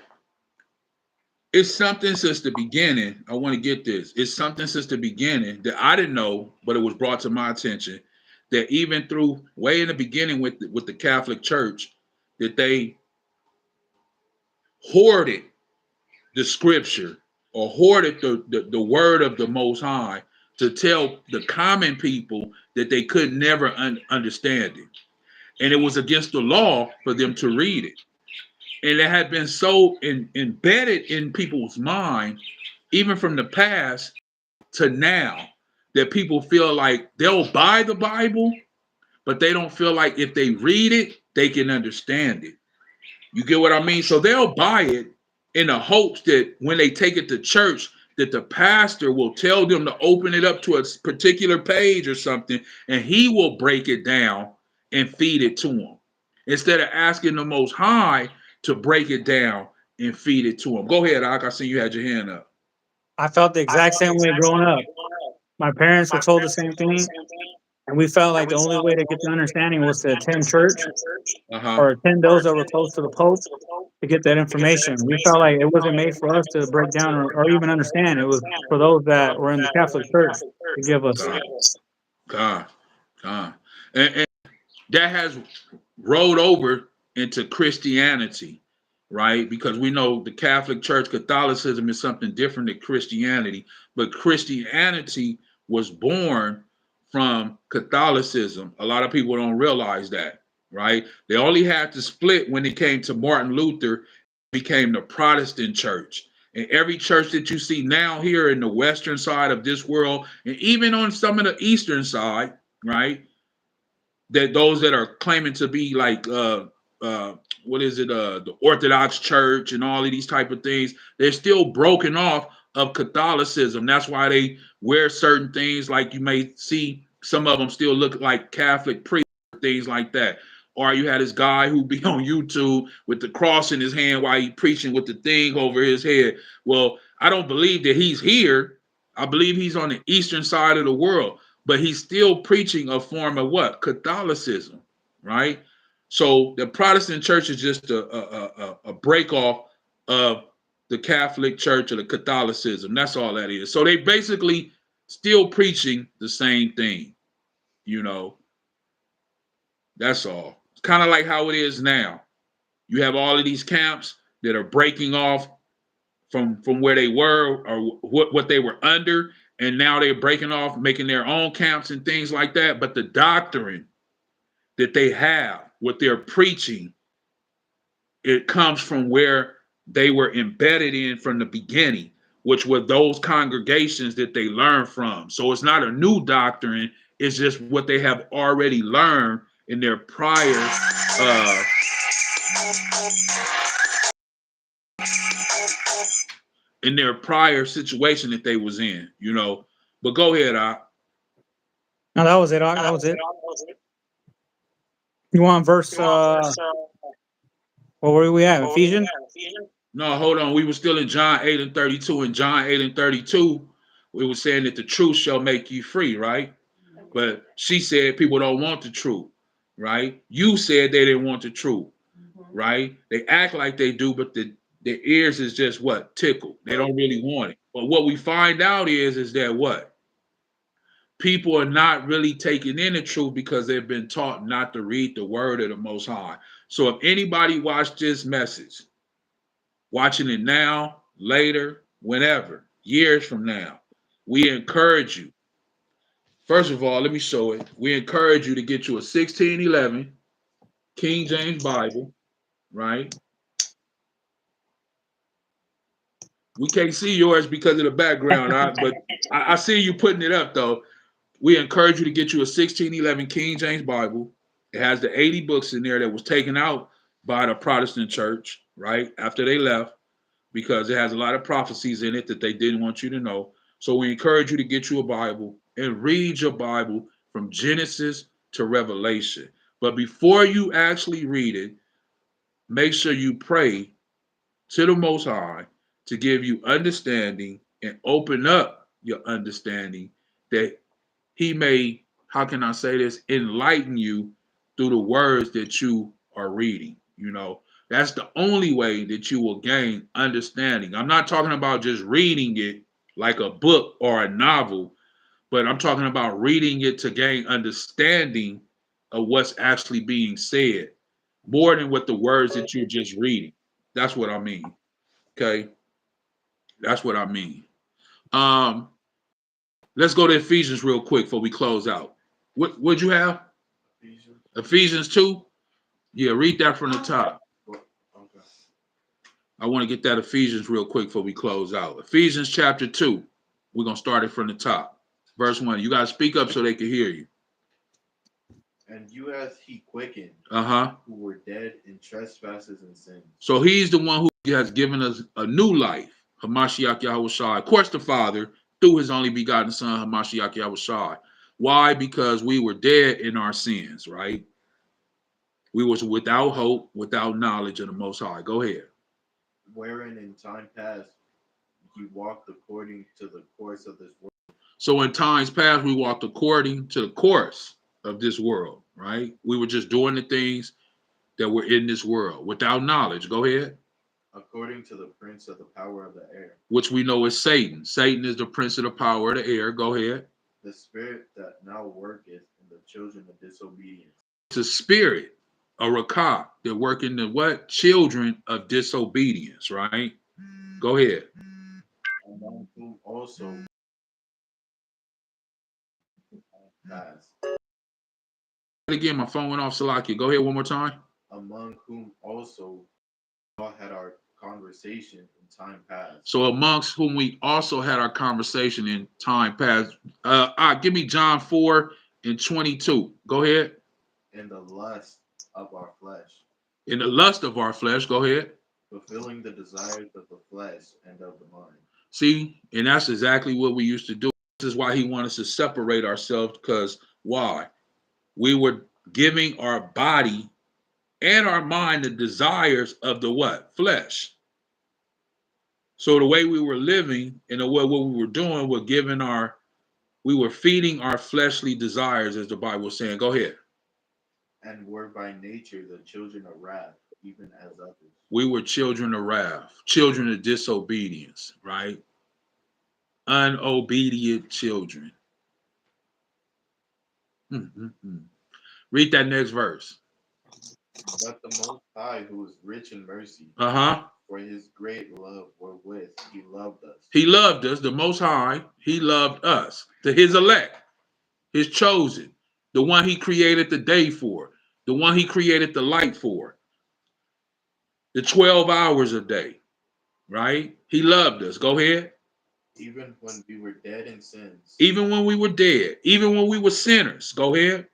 It's something since the beginning. I want to get this. It's something since the beginning that I didn't know, but it was brought to my attention that even through way in the beginning with the Catholic Church, that they hoarded the scripture or hoarded the word of the Most High to tell the common people that they could never understand it. And it was against the law for them to read it. And it had been so embedded in people's mind, even from the past to now, that people feel like they'll buy the Bible, but they don't feel like if they read it, they can understand it. You get what I mean? So they'll buy it in the hopes that when they take it to church, that the pastor will tell them to open it up to a particular page or something, and he will break it down and feed it to them. Instead of asking the Most High to break it down and feed it to them. Go ahead, Ak. I see you had your hand up. I felt the exact same way growing up. My parents were told the same thing, and we felt like the only way to get the understanding was to attend church Uh-huh. or attend those that were close to the Pope to get that information. We felt like it wasn't made for us to break down or even understand. It was for those that were in the Catholic Church to give us. God, God. And that has rolled over into Christianity, right? Because we know the Catholic Church, Catholicism is something different than Christianity, but Christianity was born from Catholicism. A lot of people don't realize that, right? They only had to split when it came to Martin Luther, became the Protestant church. And every church that you see now here in the western side of this world, and even on some of the eastern side, right? That those that are claiming to be like what is it, the Orthodox Church and all of these type of things, they're still broken off of Catholicism. That's why they wear certain things, like you may see some of them still look like Catholic priests, things like that. Or you had this guy who be on YouTube with the cross in his hand while he preaching with the thing over his head. Well, I don't believe that he's here. I believe he's on the eastern side of the world, but he's still preaching a form of what? Catholicism, right? So the Protestant church is just a break off of the Catholic Church or the Catholicism. That's all that is. So they basically still preaching the same thing, you know. That's all. It's kind of like how it is now. You have all of these camps that are breaking off from where they were or what they were under, and now they're breaking off, making their own camps and things like that. But the doctrine that they have, what they're preaching, it comes from where they were embedded in from the beginning, which were those congregations that they learned from. So it's not a new doctrine, it's just what they have already learned in their prior situation that they was in, you know. But go ahead, No, that was it. That was it. You want verse? Where were we at? Ephesians. No, hold on. We were still in John 8 and 32. In John 8 and 32, we were saying that the truth shall make you free, right? But she said people don't want the truth, right? You said they didn't want the truth, right? They act like they do, but their ears is just what? Tickled. They don't really want it. But what we find out is that what? People are not really taking in the truth because they've been taught not to read the word of the Most High. So if anybody watched this message, watching it now, later, whenever, years from now, we encourage you. First of all, let me show it. We encourage you to get you a 1611 King James Bible, right? We can't see yours because of the background, but I see you putting it up, though. We encourage you to get you a 1611 King James Bible. It has the 80 books in there that was taken out by the Protestant church, right, after they left, because it has a lot of prophecies in it that they didn't want you to know. So we encourage you to get you a Bible and read your Bible from Genesis to Revelation. But before you actually read it, make sure you pray to the Most High to give you understanding and open up your understanding, that he may, how can I say this, enlighten you through the words that you are reading, you know. That's the only way that you will gain understanding. I'm not talking about just reading it like a book or a novel, but I'm talking about reading it to gain understanding of what's actually being said, more than what the words that you're just reading. That's what I mean. Okay, that's what I mean. Um, let's go to Ephesians real quick before we close out. What'd you have? Ephesians 2. Yeah, read that from the top. Okay. I want to get that Ephesians real quick before we close out. Ephesians chapter 2. We're gonna start it from the top. Verse 1. You gotta speak up so they can hear you. And you as he quickened, Uh-huh. who were dead in trespasses and sins. So he's the one who has given us a new life. Hamashiach Yahushua. Of course, the Father, through his only begotten Son, Hamashiach Yahushua. Why? Because we were dead in our sins, right? We was without hope, without knowledge of the Most High. Go ahead. Wherein in time past he walked according to the course of this world. So in times past, we walked according to the course of this world, right? We were just doing the things that were in this world without knowledge. Go ahead. According to the prince of the power of the air. Which we know is Satan. Satan is the prince of the power of the air. Go ahead. The spirit that now worketh in the children of disobedience. It's a spirit, a rakah, that work in the what? Children of disobedience, right? Go ahead. Among whom also past. Again, my phone went off, Salakia. Go ahead one more time. Among whom also all had our conversation in time past. So amongst whom we also had our conversation in time past. Give me John 4:22. Go ahead. In the lust of our flesh. In the lust of our flesh. Go ahead. Fulfilling the desires of the flesh and of the mind. See, and that's exactly what we used to do. This is why he wanted us to separate ourselves, because why? We were giving our body and our mind the desires of the what? Flesh. So the way we were living and the way what we were doing, we were feeding our fleshly desires, as the Bible was saying. Go ahead. And were by nature the children of wrath, even as others. We were children of wrath, children of disobedience, right? Unobedient children. Read that next verse. But the Most High, who is rich in mercy, for his great love wherewith he loved us. He loved us, the Most High. He loved us, to his elect, his chosen, the one he created the day for, the one he created the light for, the 12 hours a day, right? He loved us. Go ahead. Even when we were dead in sins. Even when we were dead, even when we were sinners. Go ahead.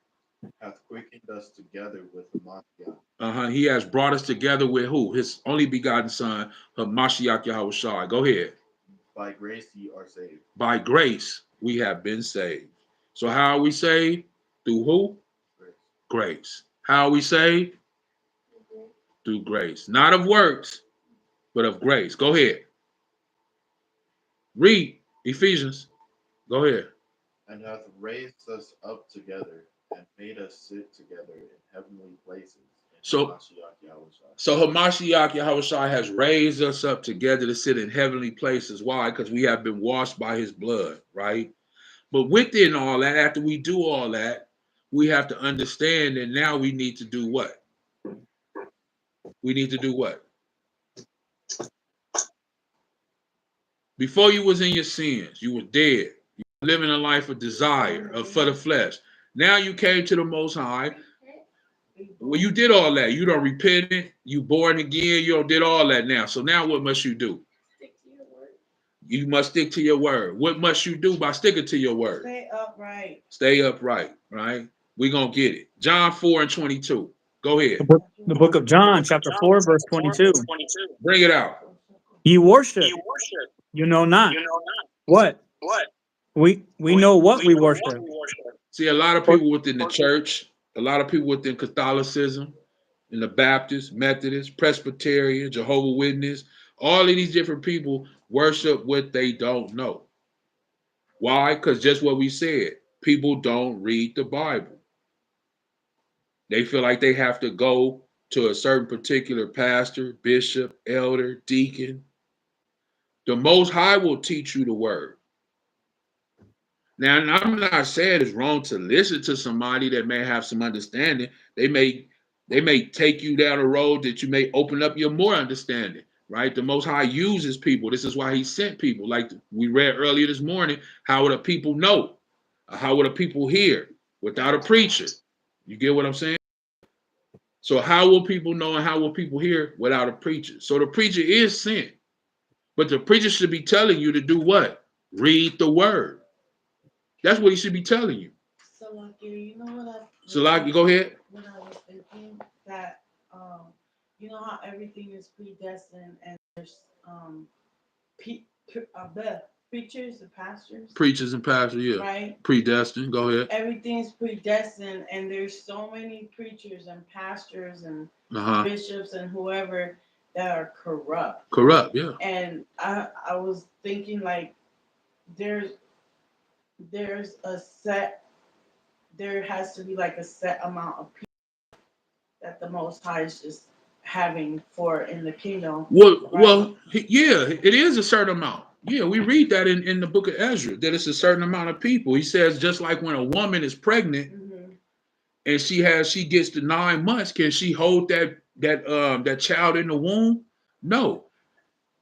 Hath quickened us together with Ahchyam. He has brought us together with who? His only begotten Son, Hamashiach Yahushua. Go ahead. By grace ye are saved. By grace we have been saved. So how are we saved? Through who? Grace. How are we saved? Through grace. Not of works, but of grace. Go ahead. Read Ephesians. Go ahead. And hath raised us up together and made us sit together in heavenly places. So Hamashiach Yahushua has raised us up together to sit in heavenly places. Why? Because we have been washed by his blood, right? But within all that, after we do all that, we have to understand that now we need to do what? We need to do what? Before you was in your sins, you were dead. You were living a life of desire, for the flesh. Now you came to the Most High. Well, you did all that. You done repented. You born again. You done did all that now. So now what must you do? Stick to your word. You must stick to your word. What must you do by sticking to your word? Stay upright. Stay upright, right? We're going to get it. John 4:22. Go ahead. The book of John, chapter 4, verse 22. Bring it out. Ye worship, you know not. What? We know what we worship. See, a lot of people within the church, a lot of people within Catholicism, in the Baptist, Methodist, Presbyterian, Jehovah's Witness, all of these different people worship what they don't know. Why? Because just what we said, people don't read the Bible. They feel like they have to go to a certain particular pastor, bishop, elder, deacon. The Most High will teach you the word. Now, I'm not saying it's wrong to listen to somebody that may have some understanding. They may take you down a road that you may open up your more understanding, right? The Most High uses people. This is why he sent people. Like we read earlier this morning, how would a people know? How would a people hear without a preacher? You get what I'm saying? So how will people know and how will people hear without a preacher? So the preacher is sent, but the preacher should be telling you to do what? Read the word. That's what he should be telling you. So, like, you know what So, like, go ahead. What I was thinking that, you know how everything is predestined and there's preachers and pastors. Preachers and pastors, yeah. Right. Predestined. Go ahead. Everything's predestined, and there's so many preachers and pastors and bishops and whoever that are corrupt. Corrupt, yeah. And I was thinking, like, there has to be like a set amount of people that the Most High is just having for in the kingdom. Well, yeah, it is a certain amount. Yeah, we read that in the book of Ezra, that it's a certain amount of people. He says, just like when a woman is pregnant and she gets to 9 months, can she hold that child in the womb? No.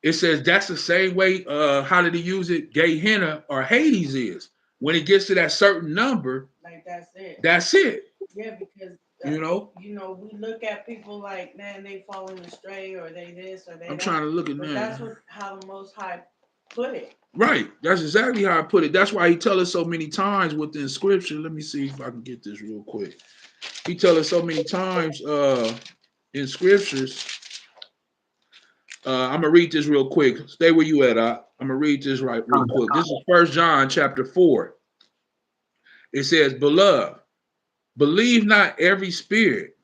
It says that's the same way, how did he use it? Gehenna or Hades is. When it gets to that certain number, like that's it. That's it. Yeah, because you know, we look at people like, man, they falling astray or they this or they I'm that. trying to look at but that. That's how the Most High put it. Right. That's exactly how I put it. That's why he tells us so many times within scripture. Let me see if I can get this real quick. He tells us so many times in scriptures. I'm gonna read this real quick. Stay where you at. I'm gonna read this real quick. This is 1 John chapter 4. It says, "Beloved, believe not every spirit,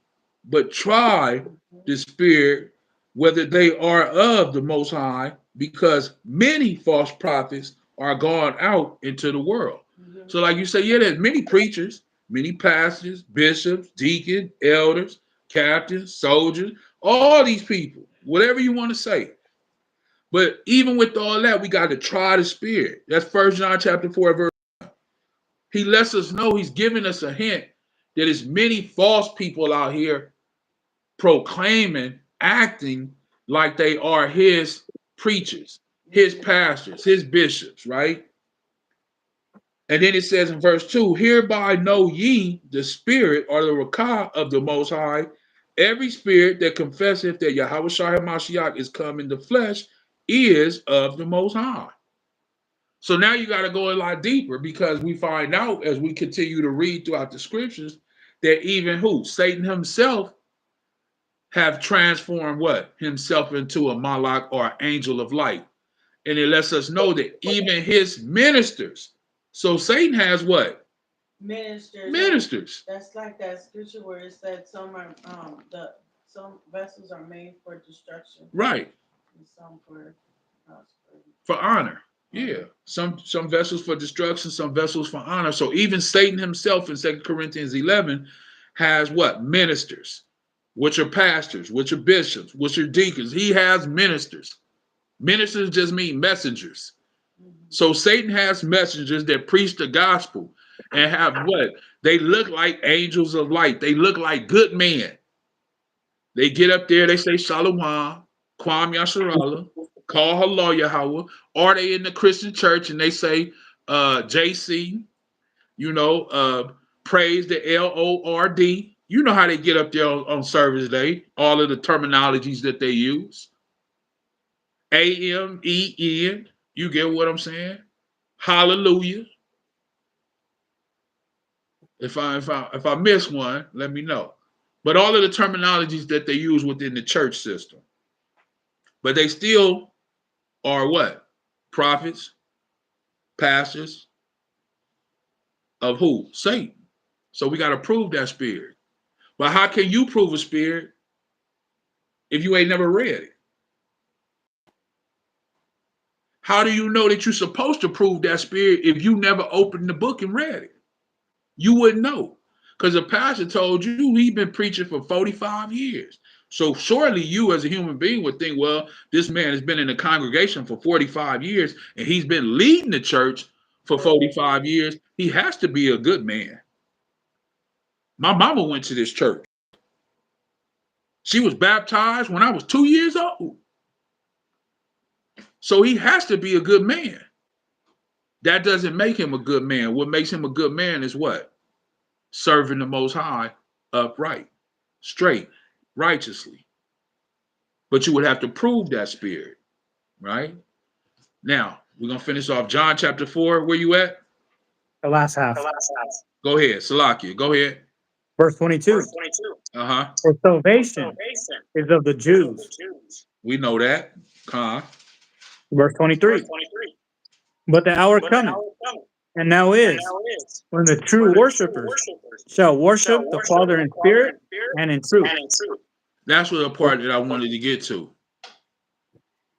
but try the spirit whether they are of the Most High, because many false prophets are gone out into the world." So, like you say, yeah, there's many preachers, many pastors, bishops, deacons, elders, captains, soldiers, all these people, whatever you want to say. But even with all that, we got to try the spirit. That's 1 John chapter 4, verse 1. He lets us know, he's giving us a hint that there's many false people out here proclaiming, acting like they are his preachers, his pastors, his bishops, right? And then it says in verse 2, "Hereby know ye the spirit or the rakah of the Most High. Every spirit that confesseth that YAHAWAH is come in the flesh is of the Most High." So now you got to go a lot deeper, because we find out as we continue to read throughout the scriptures that even Satan himself have transformed himself into a malak or angel of light. And it lets us know that even his ministers. So Satan has what? Ministers. That's like that scripture where it said some vessels are made for destruction. Right. And some for honor. Yeah. Some vessels for destruction, some vessels for honor. So even Satan himself in 2 Corinthians 11 has what? Ministers, which are pastors, which are bishops, which are deacons. He has ministers. Ministers just mean messengers. So Satan has messengers that preach the gospel and have what? They look like angels of light. They look like good men. They get up there, they say Shalawam, Kwam Yasharallah, call hello Yahweh, or they in the Christian church and they say JC, praise the Lord. You know how they get up there on service day, all of the terminologies that they use. AMEN, you get what I'm saying? Hallelujah. If I miss one, let me know. But all of the terminologies that they use within the church system. But they still are what? Prophets, pastors of who? Satan. So we got to prove that spirit. But how can you prove a spirit if you ain't never read it? How do you know that you're supposed to prove that spirit if you never opened the book and read it? You wouldn't know. Because the pastor told you he'd been preaching for 45 years. So surely you as a human being would think, well, this man has been in the congregation for 45 years and he's been leading the church for 45 years. He has to be a good man. My mama went to this church. She was baptized when I was 2 years old. So he has to be a good man. That doesn't make him a good man. What makes him a good man is what? Serving the Most High upright, straight, righteously. But you would have to prove that spirit, right? Now, we're going to finish off John chapter 4. Where you at? The last half. Go ahead, Salakia. Go ahead. Verse 22. Uh-huh. For salvation is of the Jews. We know that. Verse 23. But the hour cometh, and now is, when the true worshipers shall worship the Father in spirit and in truth. That's what the part that I wanted to get to.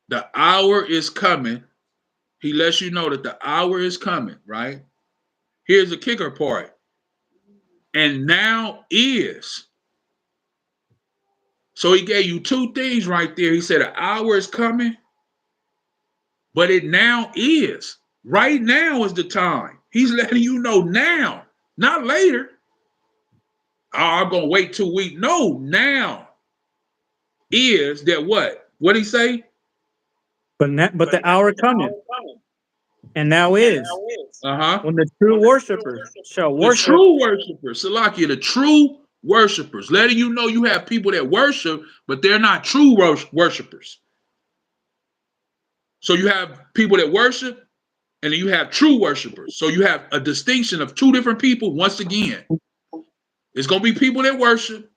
The hour is coming. He lets you know that the hour is coming, right? Here's the kicker part. And now is. So he gave you two things right there. He said the hour is coming, but it now is. Right now is the time. He's letting you know now, not later. Oh, I'm going to wait 2 weeks. No, now is that what? What did he say? But the hour cometh, and now is, when the true worshipers shall worship. The true worshipers, Salakia, the true worshipers, letting you know you have people that worship, but they're not true worshipers. So you have people that worship, and then you have true worshipers. So you have a distinction of two different people once again. It's going to be people that worship,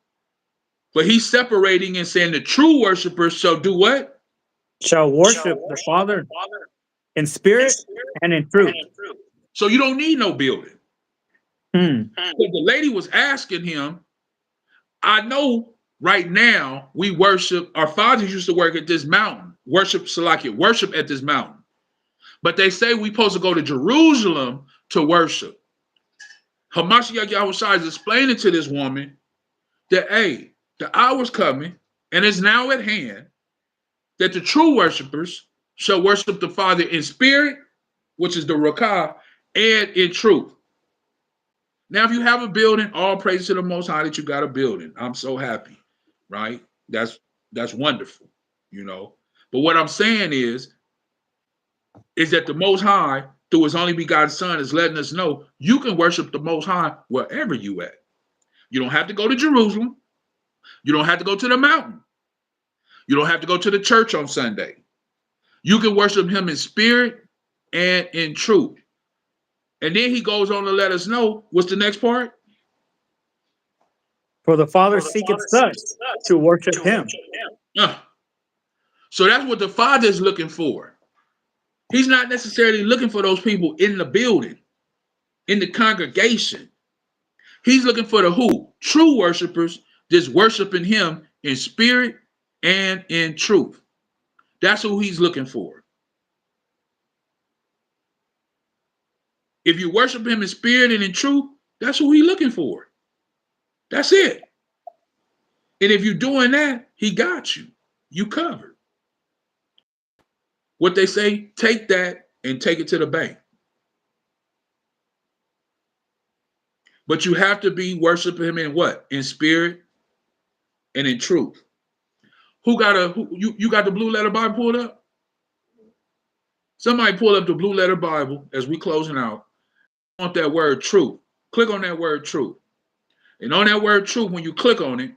but he's separating and saying the true worshipers shall do what? Shall worship the Father in spirit and in truth. So you don't need no building. The lady was asking him, I know right now we worship, our fathers used to work at this mountain, worship Salakia, worship at this mountain. But they say we're supposed to go to Jerusalem to worship. Hamashiach Yahushua is explaining to this woman that, hey, the hour's coming and it's now at hand that the true worshipers shall worship the Father in spirit, which is the Rakah, and in truth. Now, if you have a building, all praise to the Most High that you got a building. I'm so happy, right? That's wonderful, you know. But what I'm saying is that the Most High, through his only begotten Son, is letting us know you can worship the Most High wherever you at. You don't have to go to Jerusalem. You don't have to go to the mountain. You don't have to go to the church on Sunday. You can worship him in spirit and in truth. And then he goes on to let us know, what's the next part? For the Father seeketh such to worship him. So that's what the Father is looking for. He's not necessarily looking for those people in the building, in the congregation. He's looking for the who? True worshipers, just worshiping him in spirit and in truth. That's who he's looking for. If you worship him in spirit and in truth, that's who he's looking for. That's it. And if you're doing that, he got you. You covered. What they say, take that and take it to the bank. But you have to be worshiping him in what? In spirit and in truth. You got the Blue Letter Bible pulled up? Somebody pull up the Blue Letter Bible as we closing out. I want that word truth. Click on that word truth. And on that word truth, when you click on it,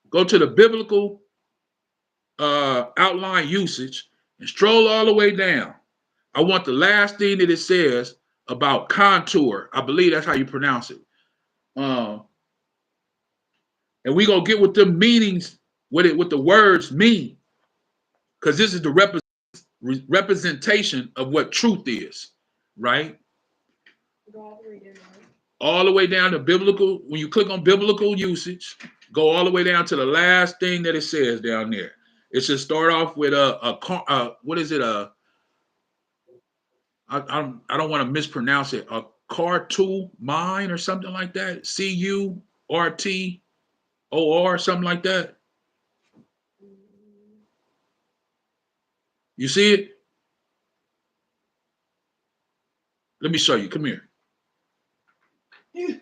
go to the biblical outline usage and stroll all the way down. I want the last thing that it says about contour. I believe that's how you pronounce it. And we're going to get what the meanings, what the words mean. Because this is the representation of what truth is, right? All the way down to biblical. When you click on biblical usage, go all the way down to the last thing that it says down there. It should start off with what is it? I don't want to mispronounce it. A Cartool mine or something like that. CURTOR, something like that. You see it? Let me show you. Come here. Let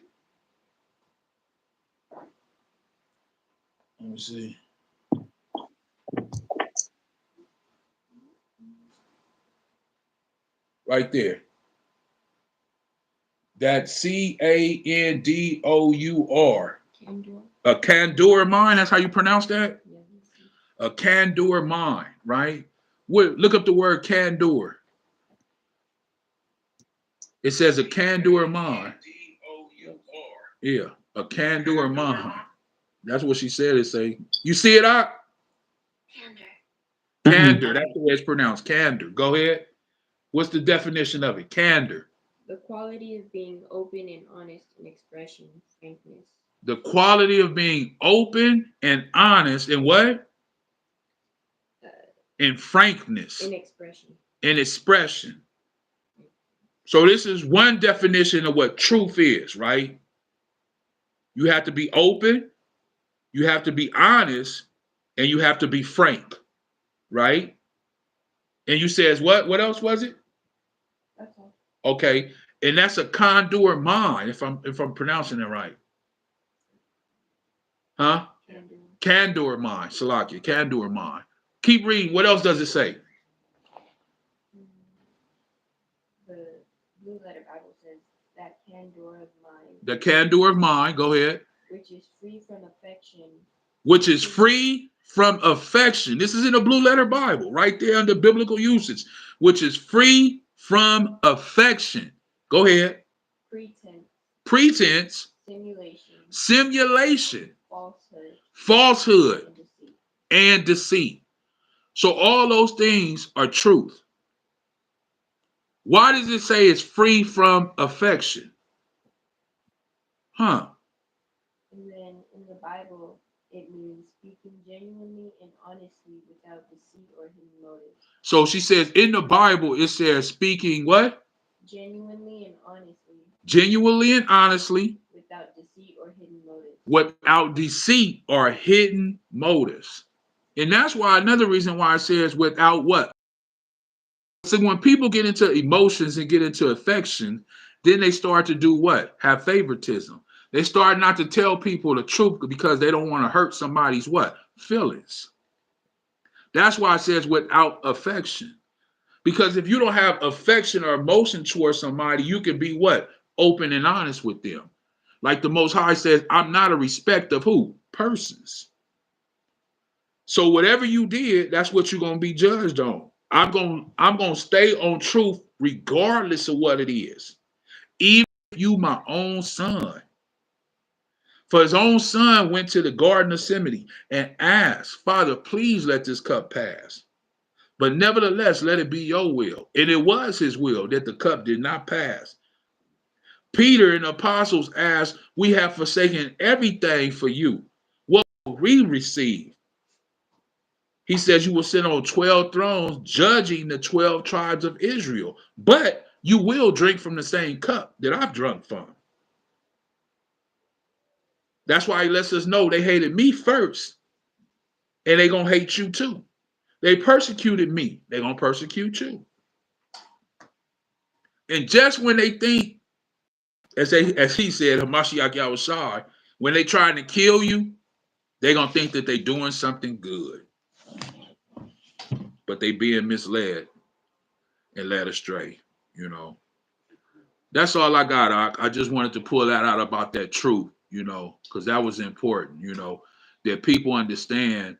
me see. Right there. That Candour. Candor. A Candour mind. That's how you pronounce that? Yeah. A Candour mind, right? Look up the word Candour. It says a Candour mind. Yeah, a Candour mind. That's what she said. It say. You see it out? Candor. That's the way it's pronounced. Candor. Go ahead. What's the definition of it? Candor. The quality of being open and honest in expression, frankness. The quality of being open and honest in what? In frankness. In expression. In expression. So this is one definition of what truth is, right? You have to be open, you have to be honest, and you have to be frank, right? And you says what? What else was it? That's all. Okay, and that's a Condor mind, if I'm pronouncing it right. Huh? Candor mind, Salakia, Candor mind. Keep reading. What else does it say? The Blue Letter Bible says that candor of mind. The candor of mind. Go ahead. Which is free from affection. Which is free from affection. This is in the Blue Letter Bible, right there under biblical usage. Which is free from affection. Go ahead. Pretense. Pretense. Simulation. Simulation. Falsehood. Falsehood. And deceit. And deceit. So all those things are truth. Why does it say it's free from affection? Huh? And then in the Bible, it means speaking genuinely and honestly without deceit or hidden motives. So she says in the Bible, it says speaking what? Genuinely and honestly. Genuinely and honestly. Without deceit or hidden motives. Without deceit or hidden motives. And that's why another reason why it says without what? So when people get into emotions and get into affection, then they start to do what? Have favoritism. They start not to tell people the truth because they don't want to hurt somebody's what? Feelings. That's why it says without affection. Because if you don't have affection or emotion towards somebody, you can be what? Open and honest with them. Like the Most High says, I'm not a respect of who? Persons. So whatever you did, that's what you're gonna be judged on. I'm gonna stay on truth regardless of what it is. Even if you my own son. For his own son went to the Garden of Gethsemane and asked, Father, please let this cup pass. But nevertheless, let it be your will. And it was his will that the cup did not pass. Peter and the apostles asked, we have forsaken everything for you. What will we receive? He says you will sit on 12 thrones judging the 12 tribes of Israel. But you will drink from the same cup that I've drunk from. That's why he lets us know they hated me first. And they're going to hate you too. They persecuted me. They're going to persecute you. And just when they think, as he said, Hamashiach Yahushua, when they trying to kill you, they're going to think that they're doing something good. But they being misled and led astray, you know. That's all I got. I just wanted to pull that out about that truth, you know, because that was important, you know, that people understand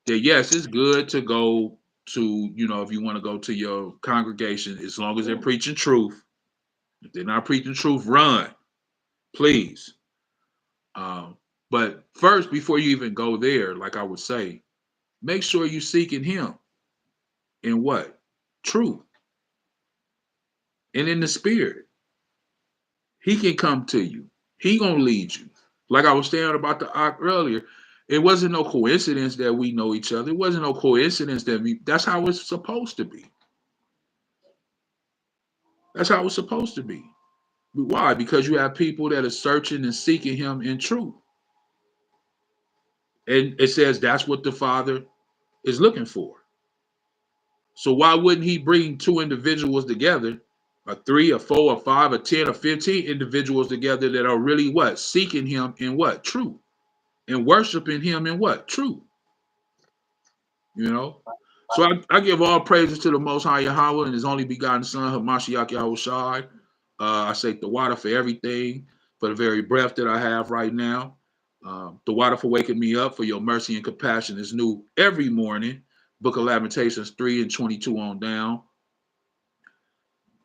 that, yes, it's good to go to, you know, if you want to go to your congregation, as long as they're preaching truth. If they're not preaching truth, run, please. But first, before you even go there, like I would say, make sure you're seeking him in what? Truth. And in the spirit. He can come to you. He gonna lead you. Like I was saying about the Ark earlier, it wasn't no coincidence that we know each other. It wasn't no coincidence that's how it's supposed to be. That's how it's supposed to be. Why? Because you have people that are searching and seeking him in truth. And it says that's what the Father is looking for. So why wouldn't he bring two individuals together, or 3 or 4 or 5 or 10 or 15 individuals together that are really what? Seeking him in what? Truth. And worshiping him in what? Truth. You know? So I give all praises to the Most High Yahweh and His only begotten Son, Hamashiach Yahushai. I say the water for everything, for the very breath that I have right now. The water for waking me up, for your mercy and compassion is new every morning. Book of Lamentations 3 and 22 on down.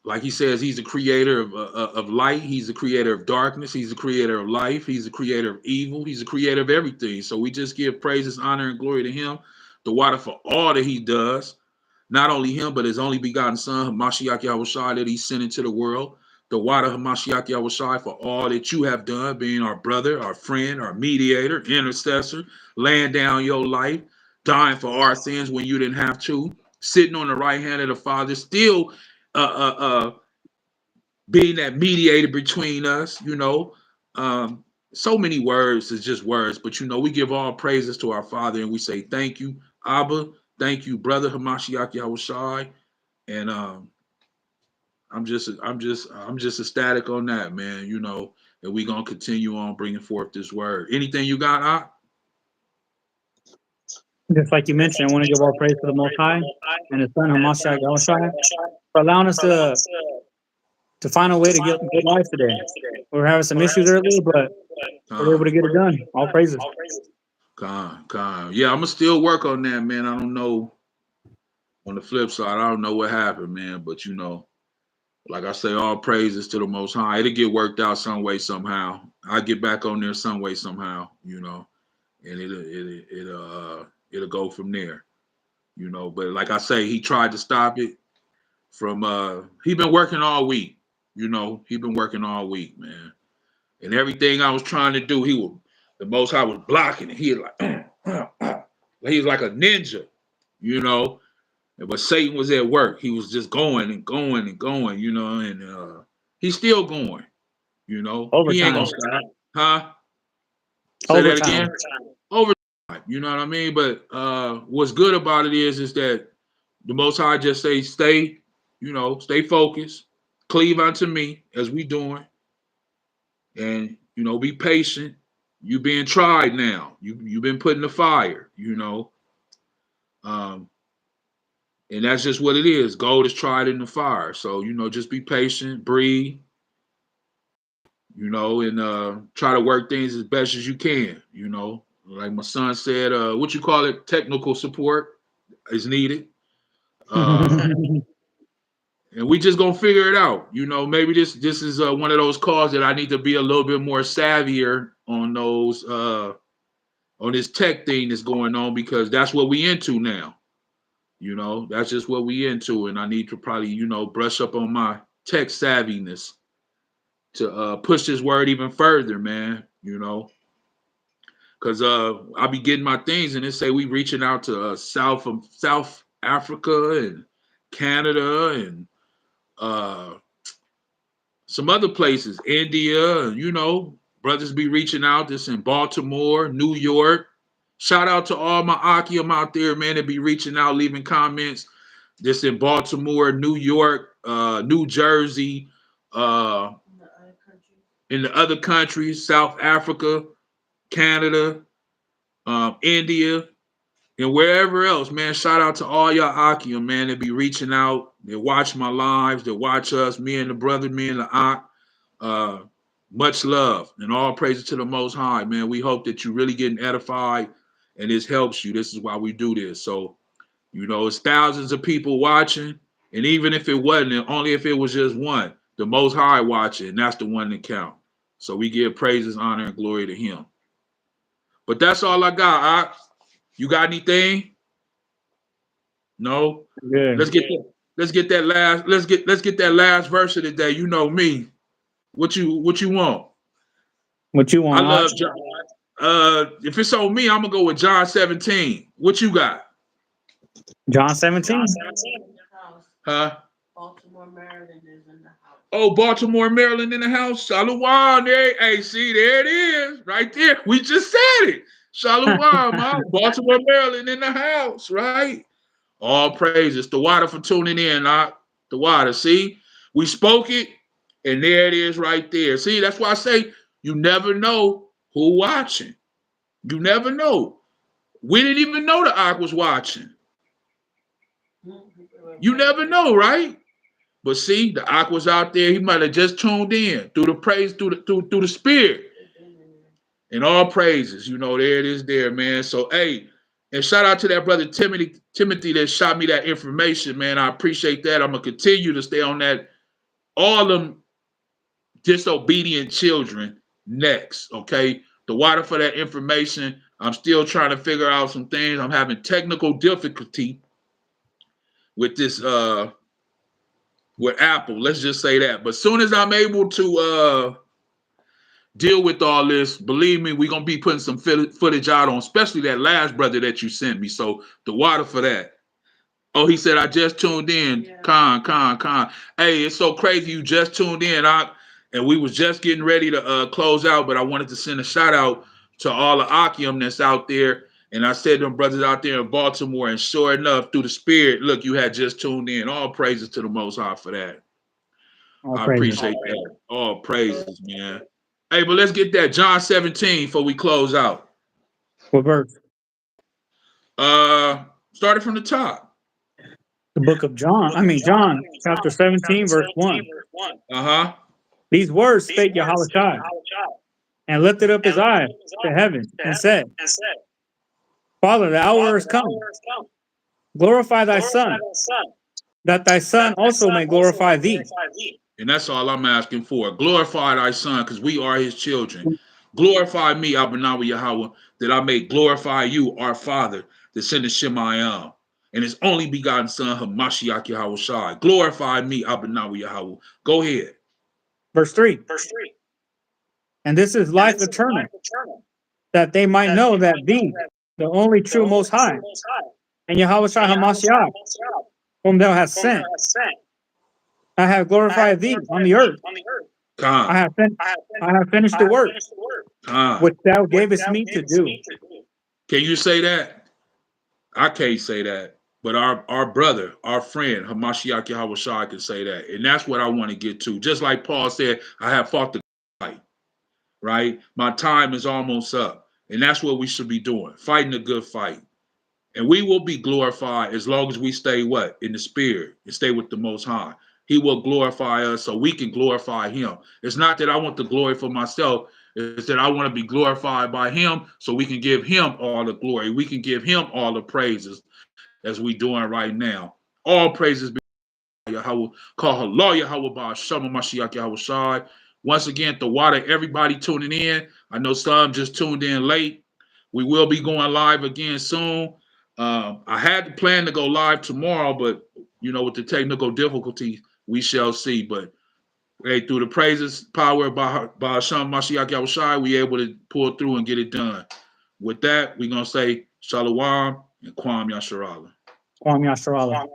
Like he says, he's the creator of light. He's the creator of darkness. He's the creator of life. He's the creator of evil. He's the creator of everything. So we just give praises, honor, and glory to him. The water for all that he does. Not only him, but his only begotten son, Hamashiach Yahushai, that he sent into the world. The water, Hamashiach Yahushai, for all that you have done, being our brother, our friend, our mediator, intercessor, laying down your life, dying for our sins when you didn't have to, sitting on the right hand of the Father, still being that mediator between us, you know. So many words is just words, but you know, we give all praises to our Father and we say thank you, Abba, thank you, brother Hamashiach Yahushai, and I'm just ecstatic on that, man. You know, and we gonna continue on bringing forth this word. Anything you got, Ak? Just like you mentioned, I want to give all praise to the Most High and His Son, Hamashiach Yahushua, for allowing us to find a way to get good life today. We were having some issues earlier, but we're able to get it done. All praises. Con. Yeah, I'm gonna still work on that, man. I don't know. On the flip side, I don't know what happened, man. But you know, like I say, all praises to the Most High. It'll get worked out some way, somehow. I get back on there some way, somehow. You know, and it'll go from there. You know, but like I say, he tried to stop it from. He been working all week. You know, he been working all week, man. And everything I was trying to do, the Most High was blocking it. He was like, he was like a ninja, you know. But Satan was at work. He was just going and going and going, you know, and he's still going, you know. He ain't Overtime. gonna stop. Huh? Say that Overtime. again? Overtime. You know what I mean? But what's good about it is that the Most High just say, stay, you know, stay focused, cleave unto me as we doing, and you know, be patient. You being tried now. You've been put in the fire, you know. And that's just what it is. Gold is tried in the fire. So, you know, just be patient, breathe, you know, and try to work things as best as you can, you know. Like my son said, what you call it, technical support is needed. And we just gonna figure it out. You know, maybe this is one of those calls that I need to be a little bit more savvier on those on this tech thing that's going on, because that's what we into now. You know, that's just what we into, and I need to probably, you know, brush up on my tech savviness to push this word even further, man. You know, because I'll be getting my things, and they say we reaching out to South Africa and Canada and some other places, India, you know, brothers be reaching out. This in Baltimore, New York. Shout out to all my Ahchyam out there, man, that be reaching out, leaving comments. This in Baltimore, New York, New Jersey, in the other countries, South Africa, Canada, India, and wherever else, man. Shout out to all y'all Ahchyam, man, that be reaching out. They watch my lives, they watch us, me and the brother, me and the Ahc. Much love and all praises to the Most High, man. We hope that you really getting edified and this helps you. This is why we do this. So, you know, it's thousands of people watching. And even if it wasn't, only if it was just one, the Most High watching, and that's the one that count. So we give praises, honor, and glory to him. But that's all I got. You got anything? No? Good. Let's get that last verse of the day. You know me. What you want? What you I want? love John. If it's on me, I'm gonna go with John 17. What you got? John 17. Huh? Baltimore, Maryland is in the house. Oh, Baltimore, Maryland in the house. Shalawam there. Hey, see, there it is. Right there. We just said it. Shalawam, huh? Baltimore, Maryland in the house, right? All praises. The water for tuning in. The water. See, we spoke it, and there it is right there. See, that's why I say you never know who watching. You never know. We didn't even know the Ark was watching. You never know, right? But see, the Ark was out there. He might have just tuned in through the praise, through the spirit. And all praises, there it is there, man. So, hey, and shout out to that brother Timothy that shot me that information, man. I appreciate that. I'm going to continue to stay on that. All them disobedient children next, okay? The water for that information. I'm still trying to figure out some things. I'm having technical difficulty with this, with Apple. Let's just say that. But as soon as I'm able to deal with all this, believe me, we're going to be putting some footage out on, especially that last brother that you sent me. So the water for that. Oh, he said, I just tuned in. Yeah. Con. Hey, it's so crazy you just tuned in. And we was just getting ready to close out, but I wanted to send a shout out to all the Ahchyam that's out there. And I said to them brothers out there in Baltimore, and sure enough, through the spirit, look, you had just tuned in. All praises to the Most High for that. I appreciate that. All praises, man. Hey, but let's get that John 17 before we close out. What verse? Started from the top. The book of John. John, chapter 17, verse 1. Uh-huh. These words spake Yahawaah, and lifted up his eyes to heaven, and said, Father, the hour is come. Glorify thy Son, that thy Son also may glorify thee. And that's all I'm asking for. Glorify thy Son, because we are his children. Glorify me, Abanawa Yahawah, that I may glorify you, our Father, that sent the Shemayam, and his only begotten Son, Hamashiach Yahawashi. Glorify me, Abanawa Yahawah. Go ahead. Verse 3. And this is life eternal, that they might know that thee, the only true Most High, and Yahawashi Hamashiach, whom thou hast sent, I have glorified thee on the earth. I have finished the work which thou gavest me to do. Can you say that? I can't say that. But our brother, our friend, Hamashiach Yahawashi can say that. And that's what I want to get to. Just like Paul said, I have fought the fight, right? My time is almost up. And that's what we should be doing, fighting a good fight. And we will be glorified as long as we stay what? In the spirit and stay with the Most High. He will glorify us so we can glorify him. It's not that I want the glory for myself. It's that I want to be glorified by him so we can give him all the glory. We can give him all the praises as we doing right now. All praises be Yahawah. Call Allah Yahawah by Shama Mashiach Yahawashi. Once again, the water, everybody tuning in. I know some just tuned in late. We will be going live again soon. I had the plan to go live tomorrow, but with the technical difficulties, we shall see. But hey, through the praises, power by Hashem Mashiach Yahawashi, we able to pull through and get it done. With that, we're gonna say Shalawam and Kwam Yasharala. Kwam Yasharala.